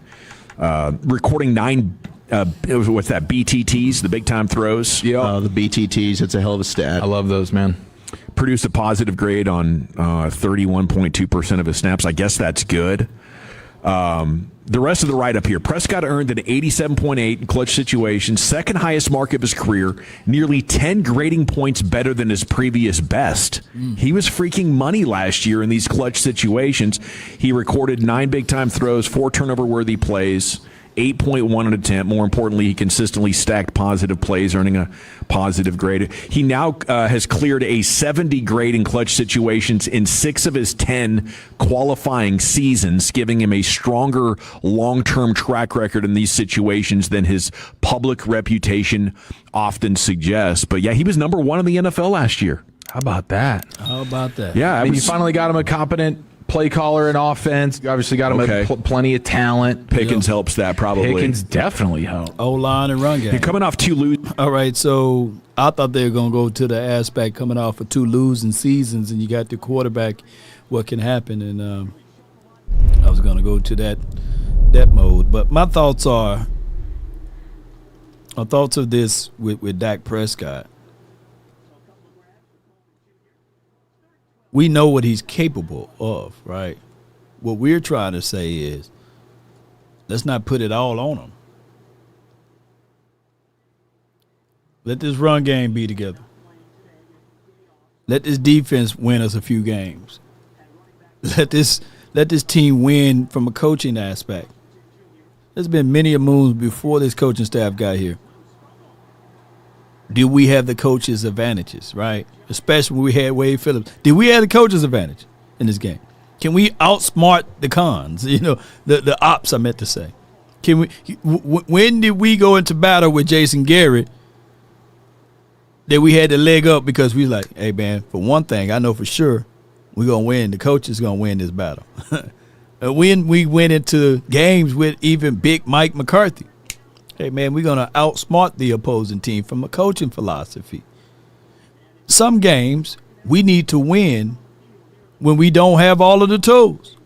Recording 9 what's that? BTTs, the big time throws. Yeah, the BTTs. That's a hell of a stat. I love those, man. Produced a positive grade on 31.2% of his snaps. I guess that's good. The rest of the write-up here. Prescott earned an 87.8 in clutch situations, second highest mark of his career, nearly 10 grading points better than his previous best. He was freaking money last year in these clutch situations. He recorded 9 big-time throws, 4 turnover-worthy plays, 8.1 an attempt. More importantly, he consistently stacked positive plays, earning a positive grade. He now has cleared a 70 grade in clutch situations in 6 of his 10 qualifying seasons, giving him a stronger long-term track record in these situations than his public reputation often suggests. But yeah, he was number 1 in the NFL last year. How about that? Yeah, I mean, you finally got him a competent play caller in offense. You obviously got him plenty of talent. Pickens helps that probably. Pickens definitely helps. O-line and run game. You're coming off 2 losing. All right, so I thought they were going to go to the aspect coming off of 2 losing seasons, and you got the quarterback, what can happen, and I was going to go to that mode. But my thoughts of this with Dak Prescott. We know what he's capable of, right? What we're trying to say is, let's not put it all on him. Let this run game be together. Let this defense win us a few games. Let this team win from a coaching aspect. There's been many a moons before this coaching staff got here. Do we have the coach's advantages, right? Especially when we had Wade Phillips. Did we have the coach's advantage in this game? Can we outsmart the cons? The ops, I meant to say. When did we go into battle with Jason Garrett that we had to leg up because we was like, hey, man, for one thing, I know for sure we're going to win. The coach is going to win this battle. When we went into games with even big Mike McCarthy, hey, man, we're going to outsmart the opposing team from a coaching philosophy. Some games we need to win when we don't have all of the tools.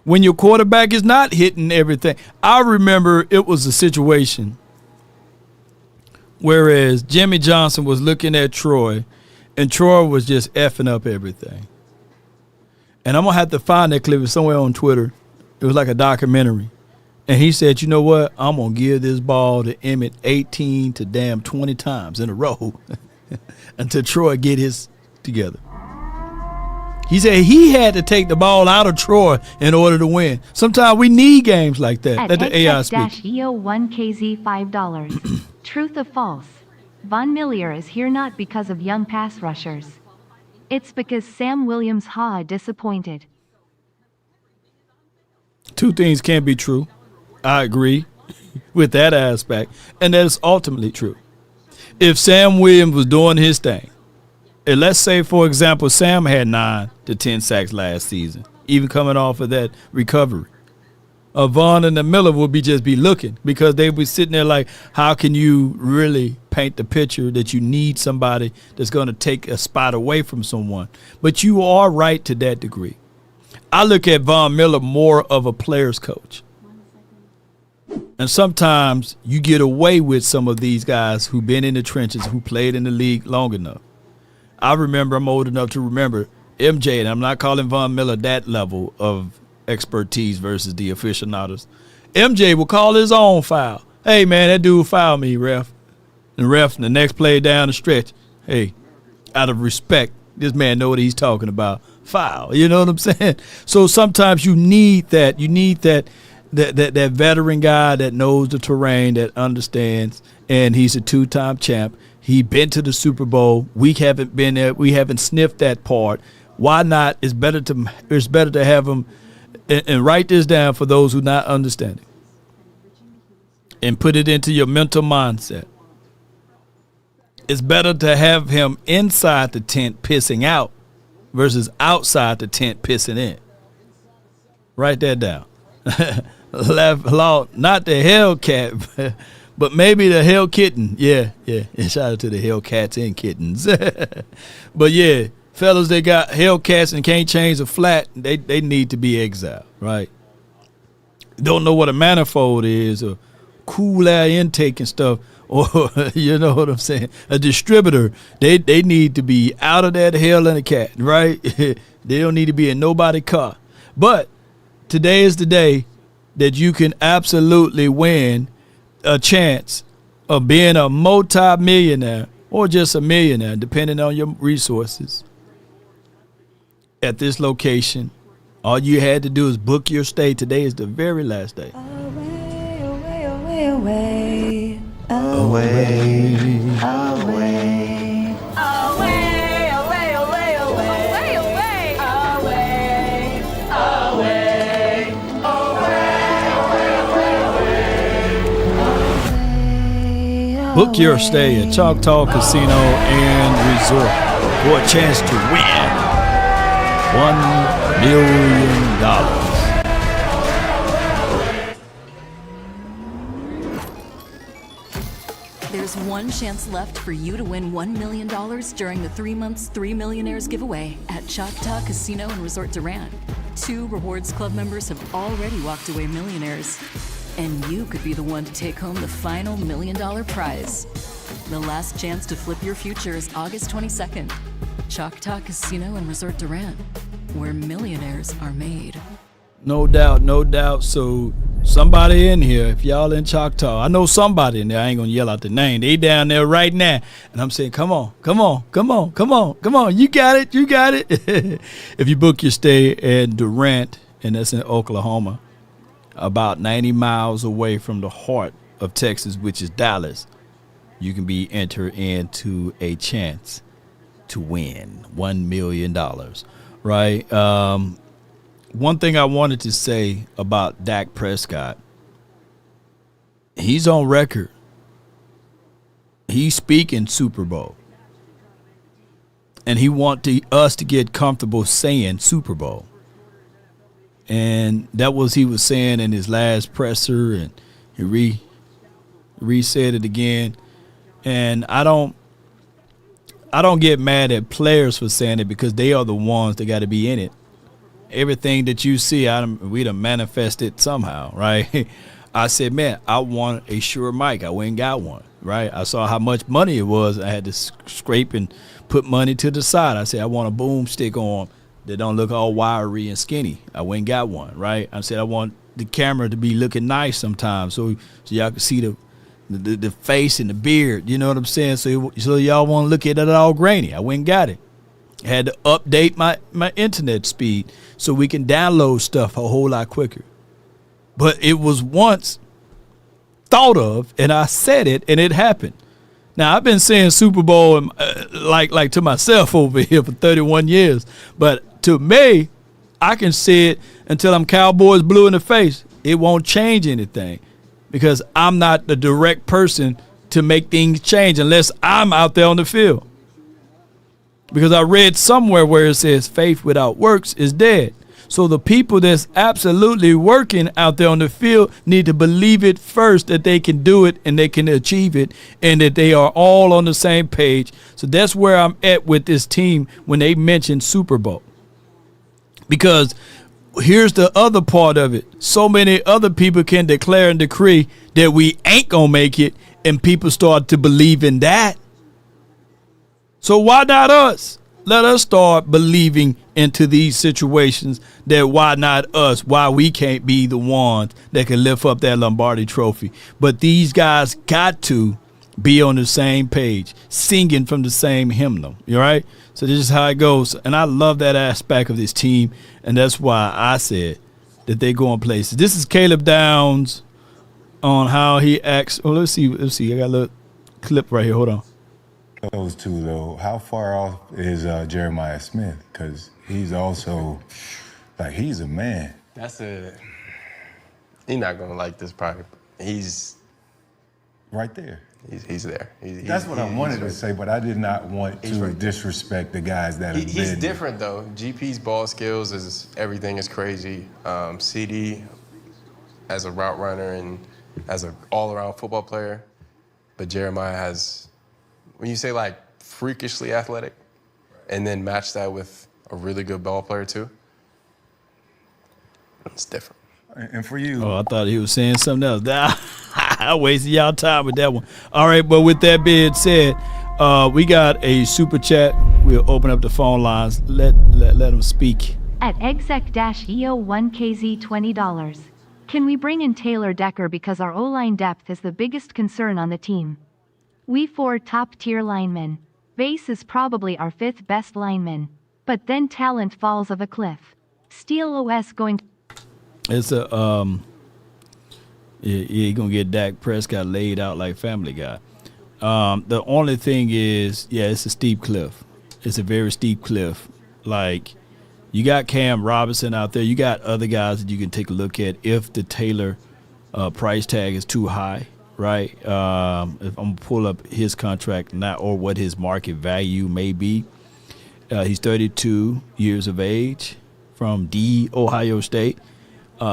When your quarterback is not hitting everything. I remember it was a situation whereas Jimmy Johnson was looking at Troy, and Troy was just effing up everything. And I'm going to have to find that clip somewhere on Twitter. It was like a documentary. And he said, you know what? I'm going to give this ball to Emmett 18 to damn 20 times in a row until Troy get his together. He said he had to take the ball out of Troy in order to win. Sometimes we need games like that. Let the AI speak. XX-EO1KZ $5. Truth or false? Von Miller is here not because of young pass rushers. It's because Sam Williams disappointed. Two things can't be true. I agree with that aspect, and that is ultimately true. If Sam Williams was doing his thing, and let's say, for example, Sam had 9 to 10 sacks last season, even coming off of that recovery, Vaughn and the Miller would be looking because they would be sitting there like, how can you really paint the picture that you need somebody that's going to take a spot away from someone? But you are right to that degree. I look at Von Miller more of a player's coach. And sometimes you get away with some of these guys who've been in the trenches, who played in the league long enough. I remember, I'm old enough to remember MJ, and I'm not calling Von Miller that level of expertise versus the aficionados. MJ will call his own foul. Hey, man, that dude fouled me, ref. And ref, the next play down the stretch, hey, out of respect, this man know what he's talking about. Foul, you know what I'm saying? So sometimes you need that. You need that veteran guy that knows the terrain, that understands, and he's a 2-time champ. He been to the Super Bowl. We haven't been there. We haven't sniffed that part. Why not? It's better to have him. And write this down for those who not understanding. And put it into your mental mindset. It's better to have him inside the tent pissing out versus outside the tent pissing in. Write that down. Laugh loud, not the Hellcat, but maybe the Hell Kitten. Yeah. And shout out to the Hellcats and kittens. But yeah. Fellas, they got Hellcats and can't change a flat, they need to be exiled, right? Don't know what a manifold is, or cool air intake and stuff, or you know what I'm saying? A distributor, they need to be out of that hell in a cat, right? They don't need to be in nobody's car. But today is the day that you can absolutely win a chance of being a multi-millionaire or just a millionaire, depending on your resources. At this location, all you had to do is book your stay. Today is the very last day. Away, away, away, away. Away. Away. Away, away, away, away. Away, away. Away. Book your stay at Choctaw Casino and Resort for a chance to win $1 million. There's one chance left for you to win $1 million during the 3 months 3 Millionaires giveaway at Choctaw Casino and Resort Durant. 2 Rewards Club members have already walked away millionaires. And you could be the one to take home the final $1 million prize. The last chance to flip your future is August 22nd. Choctaw Casino and Resort Durant, where millionaires are made. No doubt, no doubt. So somebody in here, if y'all in Choctaw, I know somebody in there, I ain't gonna yell out the name. They down there right now. And I'm saying, come on. You got it. If you book your stay at Durant, and that's in Oklahoma, about 90 miles away from the heart of Texas, which is Dallas, you can be entered into a chance to win $1 million, right? One thing I wanted to say about Dak Prescott he's on record. He's speaking Super Bowl. And he wants us to get comfortable saying Super Bowl. And that was he was saying in his last presser, and he re-said it again. And I don't get mad at players for saying it because they are the ones that got to be in it. Everything that you see, we done manifested somehow, right? I said, man, I want a Shure mic. I went and got one, right? I saw how much money it was. I had to scrape and put money to the side. I said, I want a boomstick on that don't look all wiry and skinny. I went and got one, right? I said, I want the camera to be looking nice sometimes so y'all can see the face and the beard, you know what I'm saying? So y'all want to look at it all grainy. I went and got it. I had to update my internet speed so we can download stuff a whole lot quicker. But it was once thought of, and I said it, and it happened. Now, I've been saying Super Bowl like to myself over here for 31 years. But to me, I can say it until I'm Cowboys blue in the face. It won't change anything because I'm not the direct person to make things change unless I'm out there on the field. Because I read somewhere where it says faith without works is dead. So the people that's absolutely working out there on the field need to believe it first that they can do it and they can achieve it and that they are all on the same page. So that's where I'm at with this team when they mention Super Bowl. Because here's the other part of it. So many other people can declare and decree that we ain't going to make it, and people start to believe in that. So why not us? Let us start believing into these situations that why not us? Why we can't be the ones that can lift up that Lombardi trophy. But these guys got to be on the same page, singing from the same hymnal. You right? So this is how it goes. And I love that aspect of this team. And that's why I said that they're going places. This is Caleb Downs on how he acts. Oh, let's see. I got a little clip right here. Hold on. Those two, though, how far off is Jeremiah Smith? Because he's also, he's a man. He's not going to like this probably. He's right there. He's there. That's what I wanted to say, but I did not want to disrespect the guys that have been. He's different, though. GP's ball skills everything is crazy. CD as a route runner and as an all-around football player. But Jeremiah has... When you say freakishly athletic and then match that with a really good ball player too, it's different. And for you. Oh, I thought he was saying something else. I wasted y'all time with that one. All right, but with that being said, we got a super chat. We'll open up the phone lines. Let them speak. At exec-EO1KZ $20. Can we bring in Taylor Decker because our O-line depth is the biggest concern on the team? We 4 top-tier linemen. Vase is probably our 5th best lineman. But then talent falls off a cliff. Steel OS going... It's a, you're going to get Dak Prescott laid out like Family Guy. The only thing is, it's a steep cliff. It's a very steep cliff. You got Cam Robinson out there. You got other guys that you can take a look at if the Taylor price tag is too high. Right, if I'm gonna pull up his contract or what his market value may be. He's 32 years of age from Ohio State.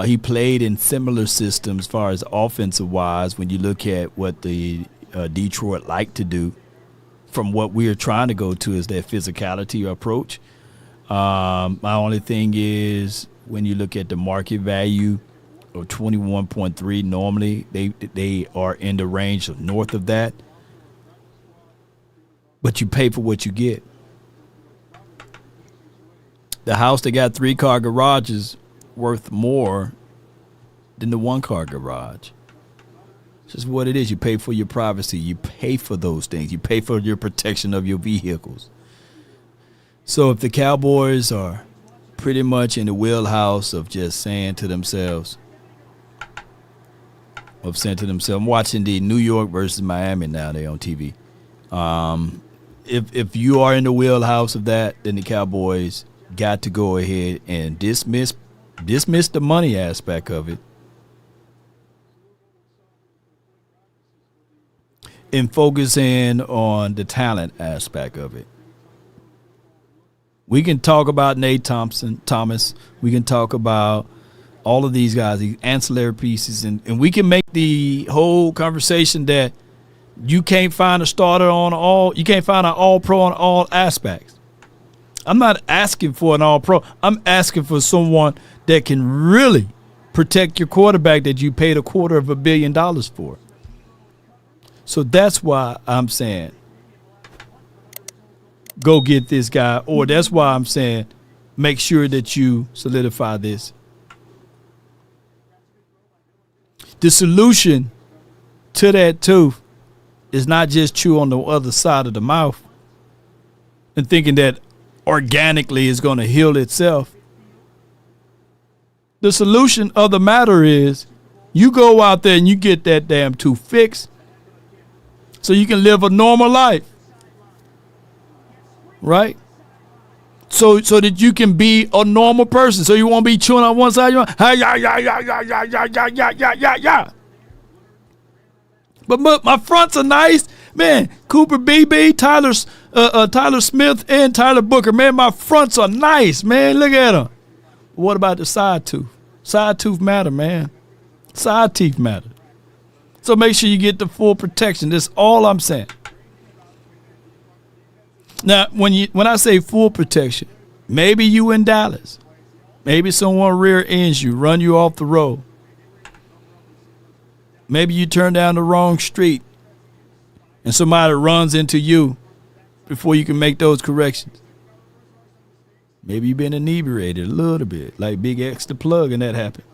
He played in similar systems as far as offensive wise. When you look at what the Detroit like to do, from what we're trying to go to is that physicality approach. My only thing is when you look at the market value. Or 21.3 normally they are in the range of north of that, but you pay for what you get. The house that got 3-car garages worth more than the 1-car garage. It's just what it is. You pay for your privacy. You pay for those things. You pay for your protection of your vehicles. So if the Cowboys are pretty much in the wheelhouse of just saying to themselves, I'm watching the New York versus Miami now. They're on TV. If you are in the wheelhouse of that, then the Cowboys got to go ahead and dismiss the money aspect of it and focus in on the talent aspect of it. We can talk about Nate Thomas. We can talk about all of these guys, these ancillary pieces, and we can make the whole conversation that you can't find a starter on all, you can't find an all-pro on all aspects. I'm not asking for an all-pro. I'm asking for someone that can really protect your quarterback that you paid $250 million for. So that's why I'm saying go get this guy, or that's why I'm saying make sure that you solidify this. The solution to that tooth is not just chew on the other side of the mouth and thinking that organically it's going to heal itself. The solution of the matter is you go out there and you get that damn tooth fixed so you can live a normal life. Right? So that you can be a normal person. So you won't be chewing on one side. You want, But my fronts are nice. Man, Cooper BB, Tyler Smith, and Tyler Booker. Man, my fronts are nice, man. Look at them. What about the side tooth? Side tooth matter, man. Side teeth matter. So make sure you get the full protection. That's all I'm saying. Now, when I say full protection, maybe you in Dallas. Maybe someone rear ends you, run you off the road. Maybe you turn down the wrong street and somebody runs into you before you can make those corrections. Maybe you've been inebriated a little bit, like Big X the plug, and that happened.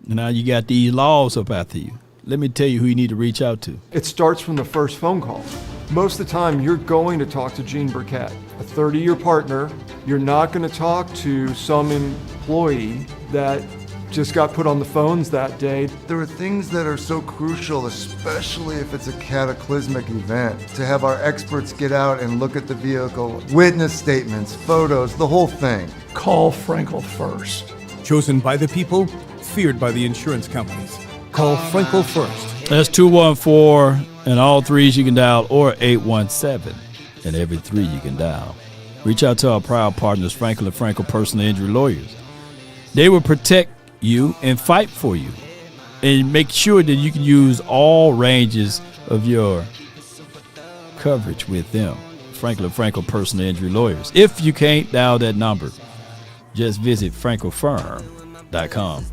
And now you got these laws up after you. Let me tell you who you need to reach out to. It starts from the first phone call. Most of the time, you're going to talk to Gene Burkett, a 30-year partner. You're not going to talk to some employee that just got put on the phones that day. There are things that are so crucial, especially if it's a cataclysmic event, to have our experts get out and look at the vehicle, witness statements, photos, the whole thing. Call Frenkel first. Chosen by the people, feared by the insurance companies. Call Frenkel first. That's 214, and all threes you can dial, or 817, and every three you can dial. Reach out to our proud partners, Frenkel and Frenkel Personal Injury Lawyers. They will protect you and fight for you, and make sure that you can use all ranges of your coverage with them. Frenkel and Frenkel Personal Injury Lawyers. If you can't dial that number, just visit FrenkelFirm.com.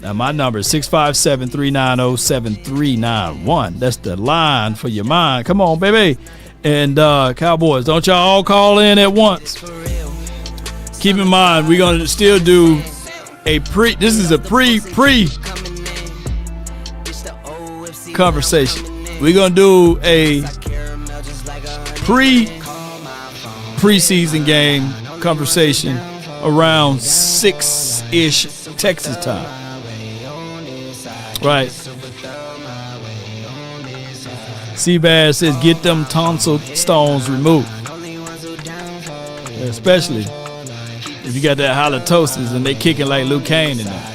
Now, my number is 657-390-7391. That's the line for your mind. Come on, baby. And Cowboys, don't y'all all call in at once. Keep in mind, we're going to still do a this is a pre conversation. We're going to do a preseason game conversation around 6-ish Texas time. Right. Seabass says get them tonsil stones removed. Especially if you got that halitosis and they kicking like Luke Kane in there.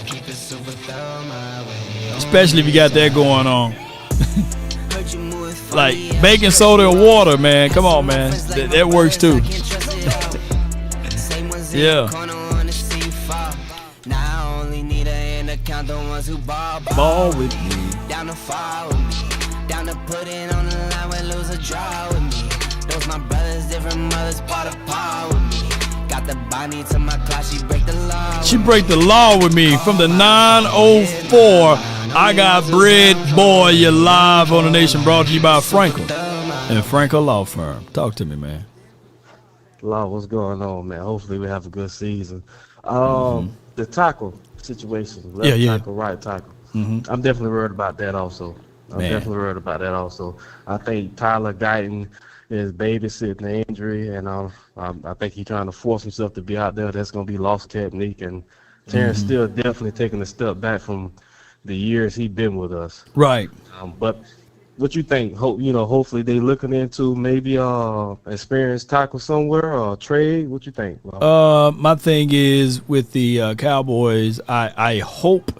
Especially if you got that going on. Like baking soda and water, man. Come on, man. That works too. Yeah. Ball with me. Down to fall with me. Down to put it on the line when lose a draw with me. Those my brothers, different mothers, part of par with me. Got the body to my class, she break the law. She break the law with me from the 904. I got bread, boy. You're live on the Nation, brought to you by Frenkel and Frenkel Law Firm. Talk to me, man. Law, what's going on, man? Hopefully we have a good season. The tackle situation, left tackle, right tackle. I'm definitely worried about that also. I think Tyler Guyton is babysitting the injury, and I think he's trying to force himself to be out there. That's going to be lost technique, and Terrence still definitely taking a step back from the years he's been with us. Right. But what you think? Hopefully they looking into maybe experienced tackle somewhere or trade. What you think? My thing is with the Cowboys, I hope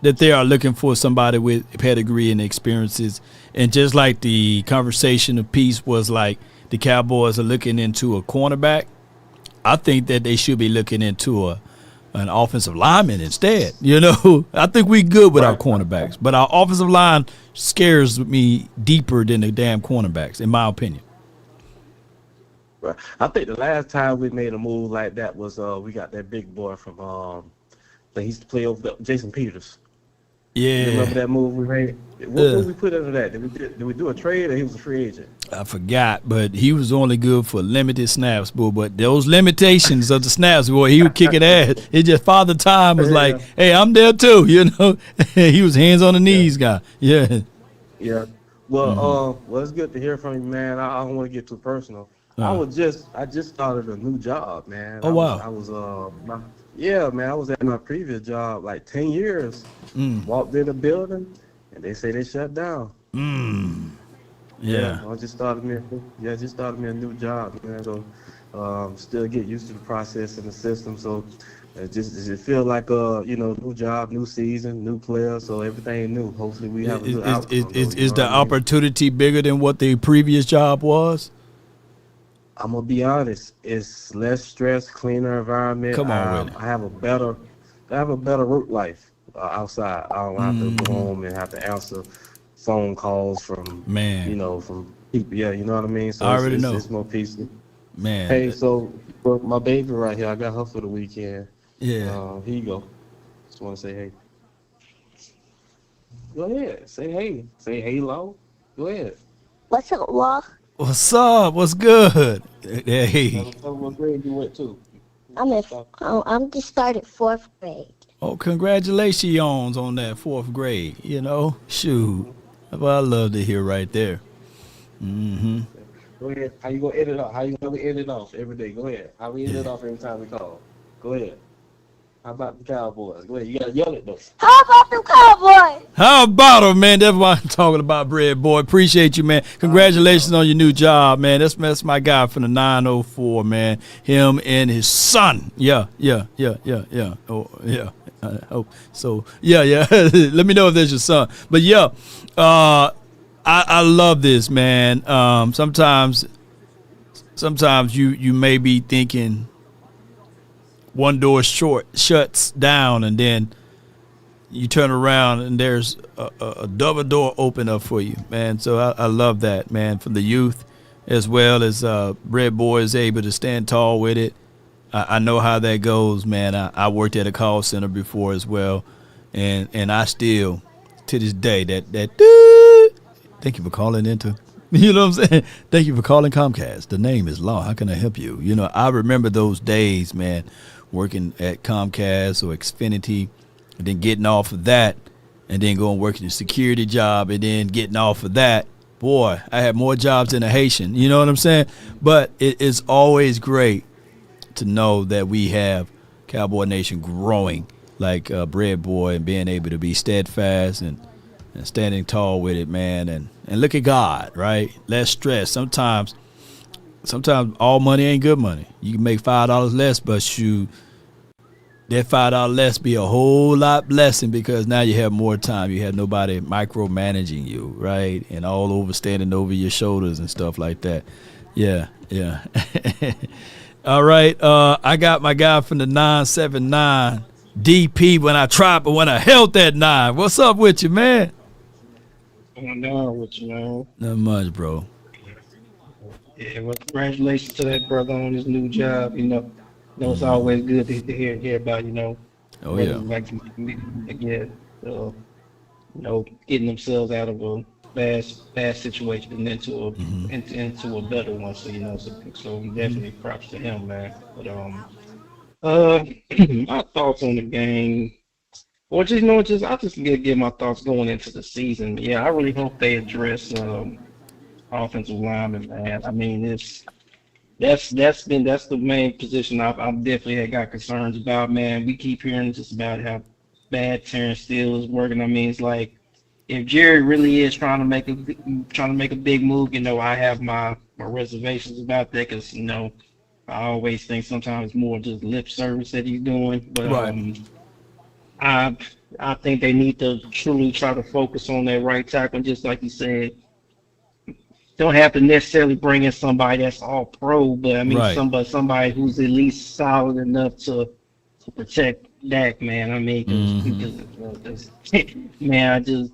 that they are looking for somebody with pedigree and experiences. And just like the conversation of peace was like the Cowboys are looking into a cornerback, I think that they should be looking into an offensive lineman instead. You know, I think we good with our cornerbacks, but our offensive line scares me deeper than the damn cornerbacks, in my opinion. Right. I think the last time we made a move like that was we got that big boy from he used to play over there, Jason Peters. Yeah. You remember that move we made? What did we put into that? Did we do a trade or he was a free agent? I forgot, but he was only good for limited snaps, boy. But those limitations of the snaps, boy, he would kick it ass. It just Father Time was like, hey, I'm there too, you know. He was hands on the knees guy. Yeah. Yeah. Well, well, it's good to hear from you, man. I don't want to get too personal. I just started a new job, man. Oh, wow. I was man, I was at my previous job like 10 years. Walked in the building and they say they shut down. Yeah. I just started me a new job, man. So still get used to the process and the system. So it feel like new job, new season, new players, so everything new. Hopefully we have a good outcome. Is the opportunity bigger than what the previous job was? I'm gonna be honest. It's less stress, cleaner environment. Come on with it. I have a better work life outside. I don't have to go home and have to answer phone calls from from people. Yeah, you know what I mean. So I already know. It's more peaceful. Man. Hey, so my baby right here, I got her for the weekend. Yeah. Here you go. Just want to say hey. Go ahead. Say hey. Say hello. Go ahead. What's up, Law? What's up? What's good? Hey. What grade you went to? I'm just started 4th grade. Oh, congratulations on that 4th grade. You know, shoot. Well, I love to hear right there. Go ahead. How you gonna end it off? How you gonna end it off every day? Go ahead. How we end it off every time we call? Go ahead. How about the Cowboys? Go ahead. You gotta yell at them. How about the Cowboys? How about them, man? That's why I'm talking about, Bread Boy. Appreciate you, man. Congratulations on your new job, man. That's my guy from the 904, man. Him and his son. Yeah. Oh, yeah. So, yeah. Let me know if there's your son. But, yeah, I love this, man. Sometimes you may be thinking one door shuts down and then you turn around and there's a double door open up for you, man. So I love that, man, from the youth as well as Red Boy is able to stand tall with it. I know how that goes, man. I worked at a call center before as well, and I still, to this day, that thank you for calling into, you know what I'm saying? Thank you for calling Comcast. The name is Law. How can I help you? You know, I remember those days, man, working at Comcast or Xfinity, and then getting off of that, and then going working a security job, and then getting off of that. Boy, I had more jobs than a Haitian. You know what I'm saying? But it's always great to know that we have Cowboy Nation growing like Bread Boy and being able to be steadfast and standing tall with it, man. And look at God, right? Less stress. Sometimes all money ain't good money. You can make $5 less, but that $5 less be a whole lot blessing because now you have more time. You have nobody micromanaging you, right? And all over standing over your shoulders and stuff like that. Yeah. All right. I got my guy from the 979 DP when I held that 9. What's up with you, man? Going down with you, man. Not much, bro. Yeah, well, congratulations to that brother on his new job. You know it's always good to hear about, Oh, yeah. Like, getting themselves out of a bad situation and into a better one. So definitely props to him, man. But my thoughts on the game. Well, I just give my thoughts going into the season. Yeah, I really hope they address offensive lineman, man. I mean, that's the main position I've definitely got concerns about, man. We keep hearing just about how bad Terrence Steele is working. I mean, it's like if Jerry really is trying to make a big move, I have my reservations about that because I always think sometimes it's more just lip service that he's doing. But right. I think they need to truly try to focus on that right tackle. And just like you said, don't have to necessarily bring in somebody that's all pro, but I mean Right. somebody who's at least solid enough to protect Dak, man. I mean,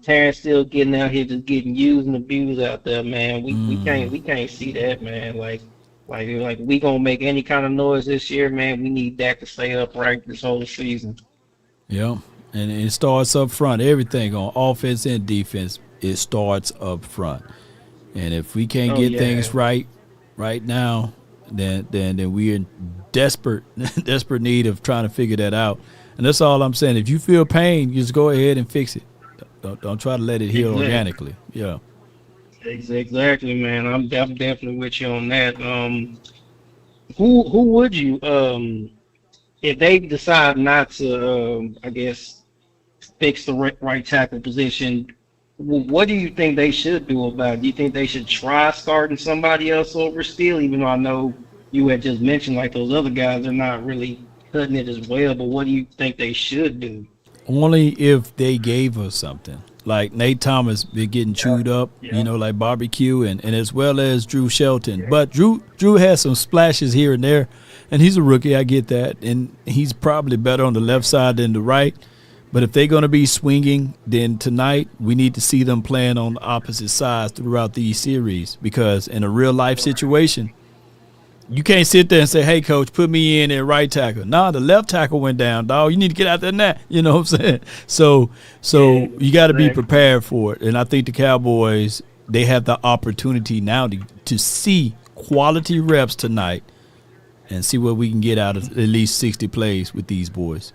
Terrence still getting out here, just getting used and abused out there, man. We can't see that, man. Like we gonna make any kind of noise this year, man. We need Dak to stay upright this whole season. Yeah, and it starts up front. Everything on offense and defense, it starts up front. And if we can't get things right now, then we're in desperate need of trying to figure that out. And that's all I'm saying. If you feel pain, you just go ahead and fix it. Don't try to let it heal organically. Yeah. Exactly, man. I'm definitely with you on that. Who would you if they decide not to I guess fix the right tackle position? What do you think they should do about it? Do you think they should try starting somebody else over Steele, even though I know you had just mentioned like those other guys are not really cutting it as well, but what do you think they should do? Only if they gave us something. Like Nate Thomas been getting chewed up, like barbecue, and as well as Drew Shelton. But Drew has some splashes here and there, and he's a rookie, I get that, and he's probably better on the left side than the right. But if they're going to be swinging, then tonight we need to see them playing on the opposite sides throughout these series, because in a real-life situation, you can't sit there and say, hey, coach, put me in at right tackle. Nah, the left tackle went down, dog. You need to get out there and that. You know what I'm saying? So you got to be prepared for it. And I think the Cowboys, they have the opportunity now to see quality reps tonight and see what we can get out of at least 60 plays with these boys.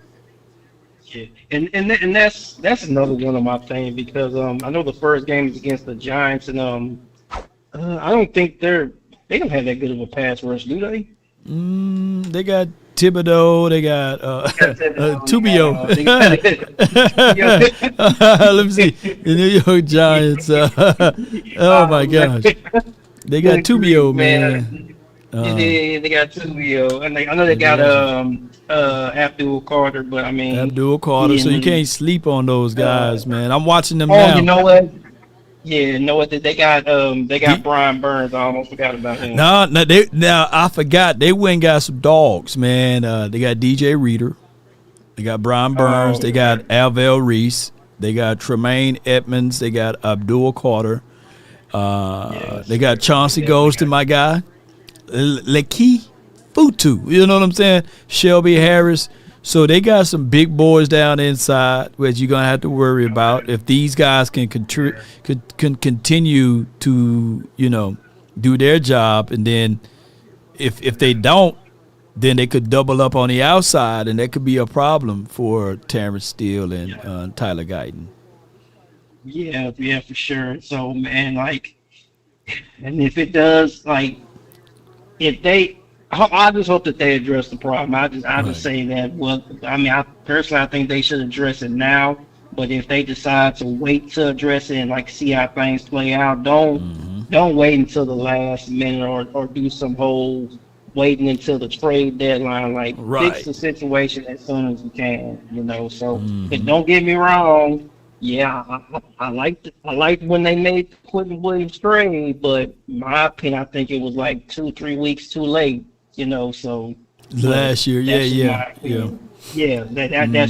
Yeah, and that's another one of my things, because I know the first game is against the Giants, and I don't think they don't have that good of a pass rush, do they? They got Thibodeau. They got Tubio. Let me see. The New York Giants. Oh, my gosh. They got Tubio, man. They got Tubio. And I know they got Abdul Carter, but I mean. Abdul Carter. So you can't sleep on those guys, man. I'm watching them now. You know what? Yeah, you know what? They got Brian Burns. I almost forgot about him. Now I forgot. They went and got some dogs, man. They got DJ Reader. They got Brian Burns. They got Alvell Reese. They got Tremaine Edmonds. They got Abdul Carter. They got Chauncey Golston, my guy. Leki Futu. You know what I'm saying? Shelby Harris. So they got some big boys down inside, which you're gonna have to worry about. If these guys can continue to, do their job, and then if they don't, then they could double up on the outside, and that could be a problem for Terrence Steele and Tyler Guyton. Yeah, for sure. So man, and if it does, I just hope that they address the problem. I just say that. Well, I mean, I think they should address it now. But if they decide to wait to address it and see how things play out, don't wait until the last minute or do some whole waiting until the trade deadline. Fix the situation as soon as you can. So but don't get me wrong. Yeah, I liked when they made Quentin Williams trade, but in my opinion, I think it was 2-3 weeks too late. So last year, that's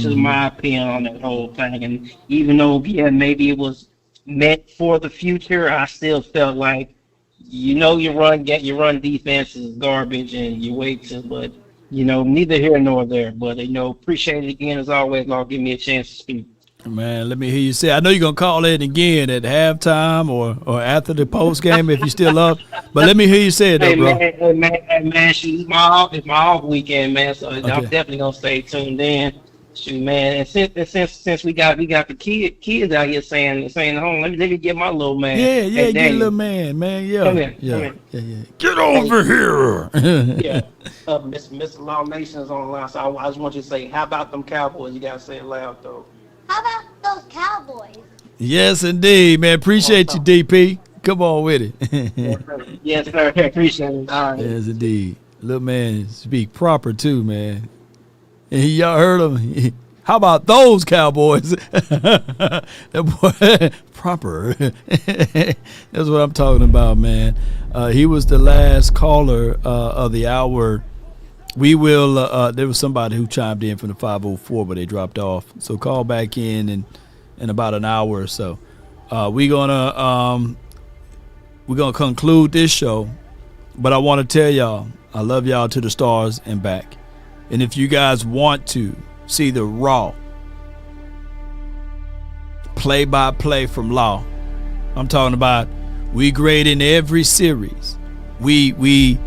just my opinion on that whole thing. And even though, maybe it was meant for the future, I still felt like, your run defense is garbage, and you wait to, but neither here nor there. But appreciate it again as always. Lord, give me a chance to speak. Man, let me hear you say. I know you're gonna call it again at halftime or after the post game if you're still up. But let me hear you say it, though, bro. Hey, man, it's my off weekend, man. So I'm definitely gonna stay tuned in. Shoot, man. And since we got the kids out here saying, "Home, let me get my little man." Yeah, get a little man, yeah. Come here. Get over here. Yeah. Mr. Law Nation is on the line, so I just want you to say, how about them Cowboys? You gotta say it loud, though. How about those Cowboys? Yes, indeed, man. Appreciate you, DP. Come on with it. Yes, sir. Appreciate it. All right. Yes, indeed. Little man speak proper, too, man. And y'all heard him. How about those Cowboys? That boy, proper. That's what I'm talking about, man. He was the last caller of the hour. We will. There was somebody who chimed in from the 504, but they dropped off. So call back in about an hour or so. We're gonna conclude this show, but I want to tell y'all I love y'all to the stars and back. And if you guys want to see the raw play-by-play from Law, I'm talking about we grading every series, we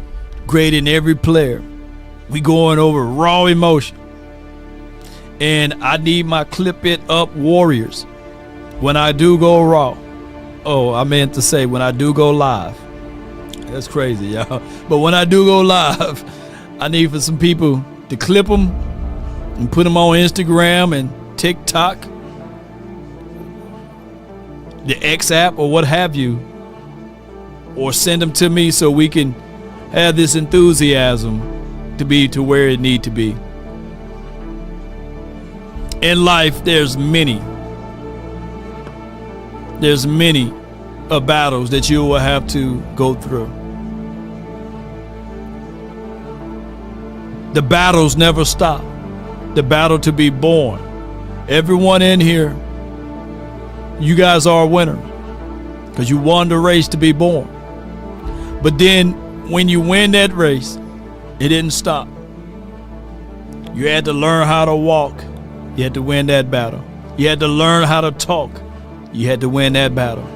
grading every player. We going over raw emotion. And I need my clip it up warriors when I do go raw. Oh, I meant to say when I do go live. That's crazy, y'all. But when I do go live, I need for some people to clip them and put them on Instagram and TikTok, the X app or what have you, or send them to me so we can have this enthusiasm to be to where it need to be. In life, there's many battles that you will have to go through. The battles never stop. The battle to be born. Everyone in here, you guys are a winner because you won the race to be born. But then when you win that race, it didn't stop. You had to learn how to walk. You had to win that battle. You had to learn how to talk. You had to win that battle.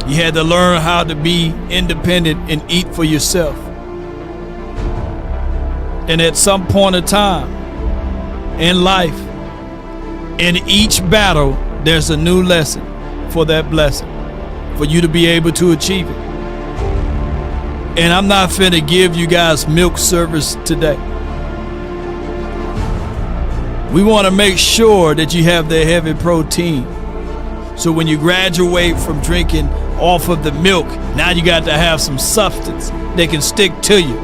You had to learn how to be independent and eat for yourself. And at some point in time in life, in each battle, there's a new lesson for that blessing, for you to be able to achieve it. And I'm not finna give you guys milk service today. We want to make sure that you have the heavy protein. So when you graduate from drinking off of the milk, now you got to have some substance that can stick to you.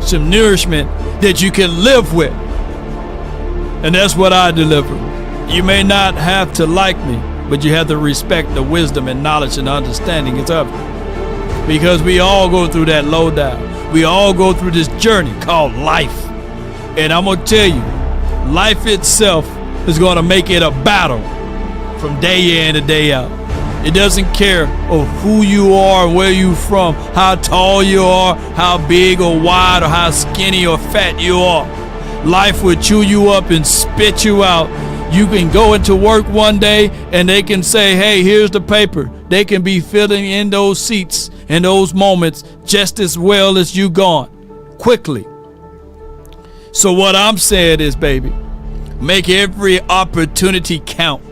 Some nourishment that you can live with. And that's what I deliver. You may not have to like me, but you have to respect the wisdom and knowledge and understanding of it. Because we all go through that lowdown. We all go through this journey called life. And I'm going to tell you, life itself is going to make it a battle from day in to day out. It doesn't care of who you are, where you from, how tall you are, how big or wide or how skinny or fat you are. Life will chew you up and spit you out. You can go into work one day and they can say, hey, here's the paper. They can be filling in those seats in those moments just as well as you gone quickly. So what I'm saying is, baby, make every opportunity count.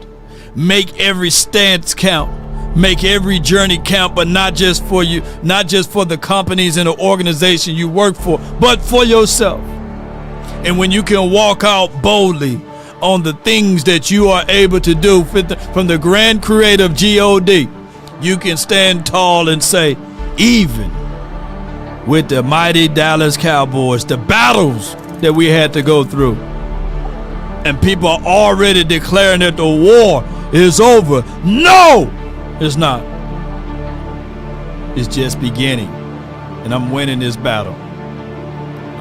Make every stance count. Make every journey count, but not just for you, not just for the companies and the organization you work for, but for yourself. And when you can walk out boldly on the things that you are able to do from the grand creative G-O-D, you can stand tall and say, even with the mighty Dallas Cowboys, the battles that we had to go through, and people are already declaring that the war is over. No, it's not. It's just beginning, and I'm winning this battle.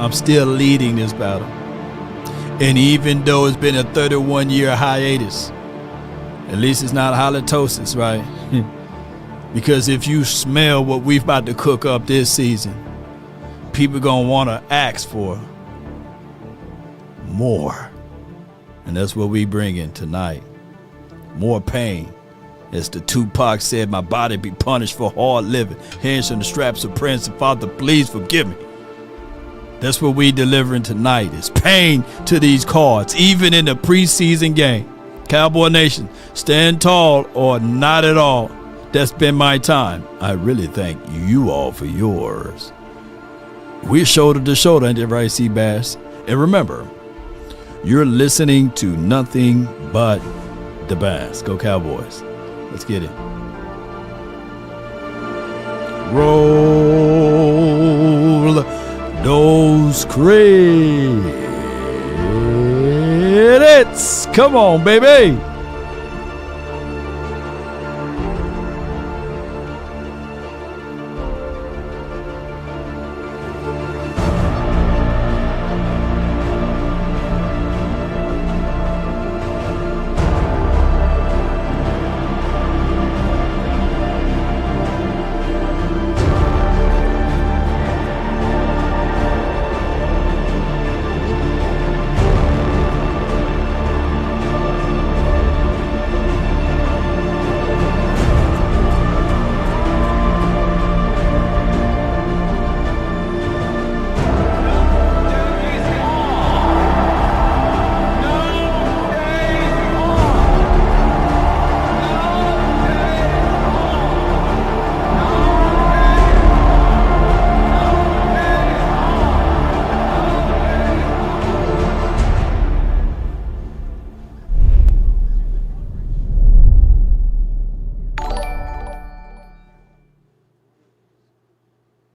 I'm still leading this battle. And even though it's been a 31-year hiatus, at least it's not halitosis, right? Because if you smell what we've about to cook up this season, people gonna want to ask for more. And that's what we bring in tonight. More pain. As the Tupac said, my body be punished for hard living. Hands on the straps of Prince, and Father, please forgive me. That's what we delivering tonight, is pain to these cards, even in the preseason game. Cowboy Nation, stand tall or not at all. That's been my time. I really thank you all for yours. We're shoulder to shoulder, ain't it right, Seabass? And remember, you're listening to nothing but the bass. Go Cowboys. Let's get it. Roll those crates. Come on, baby.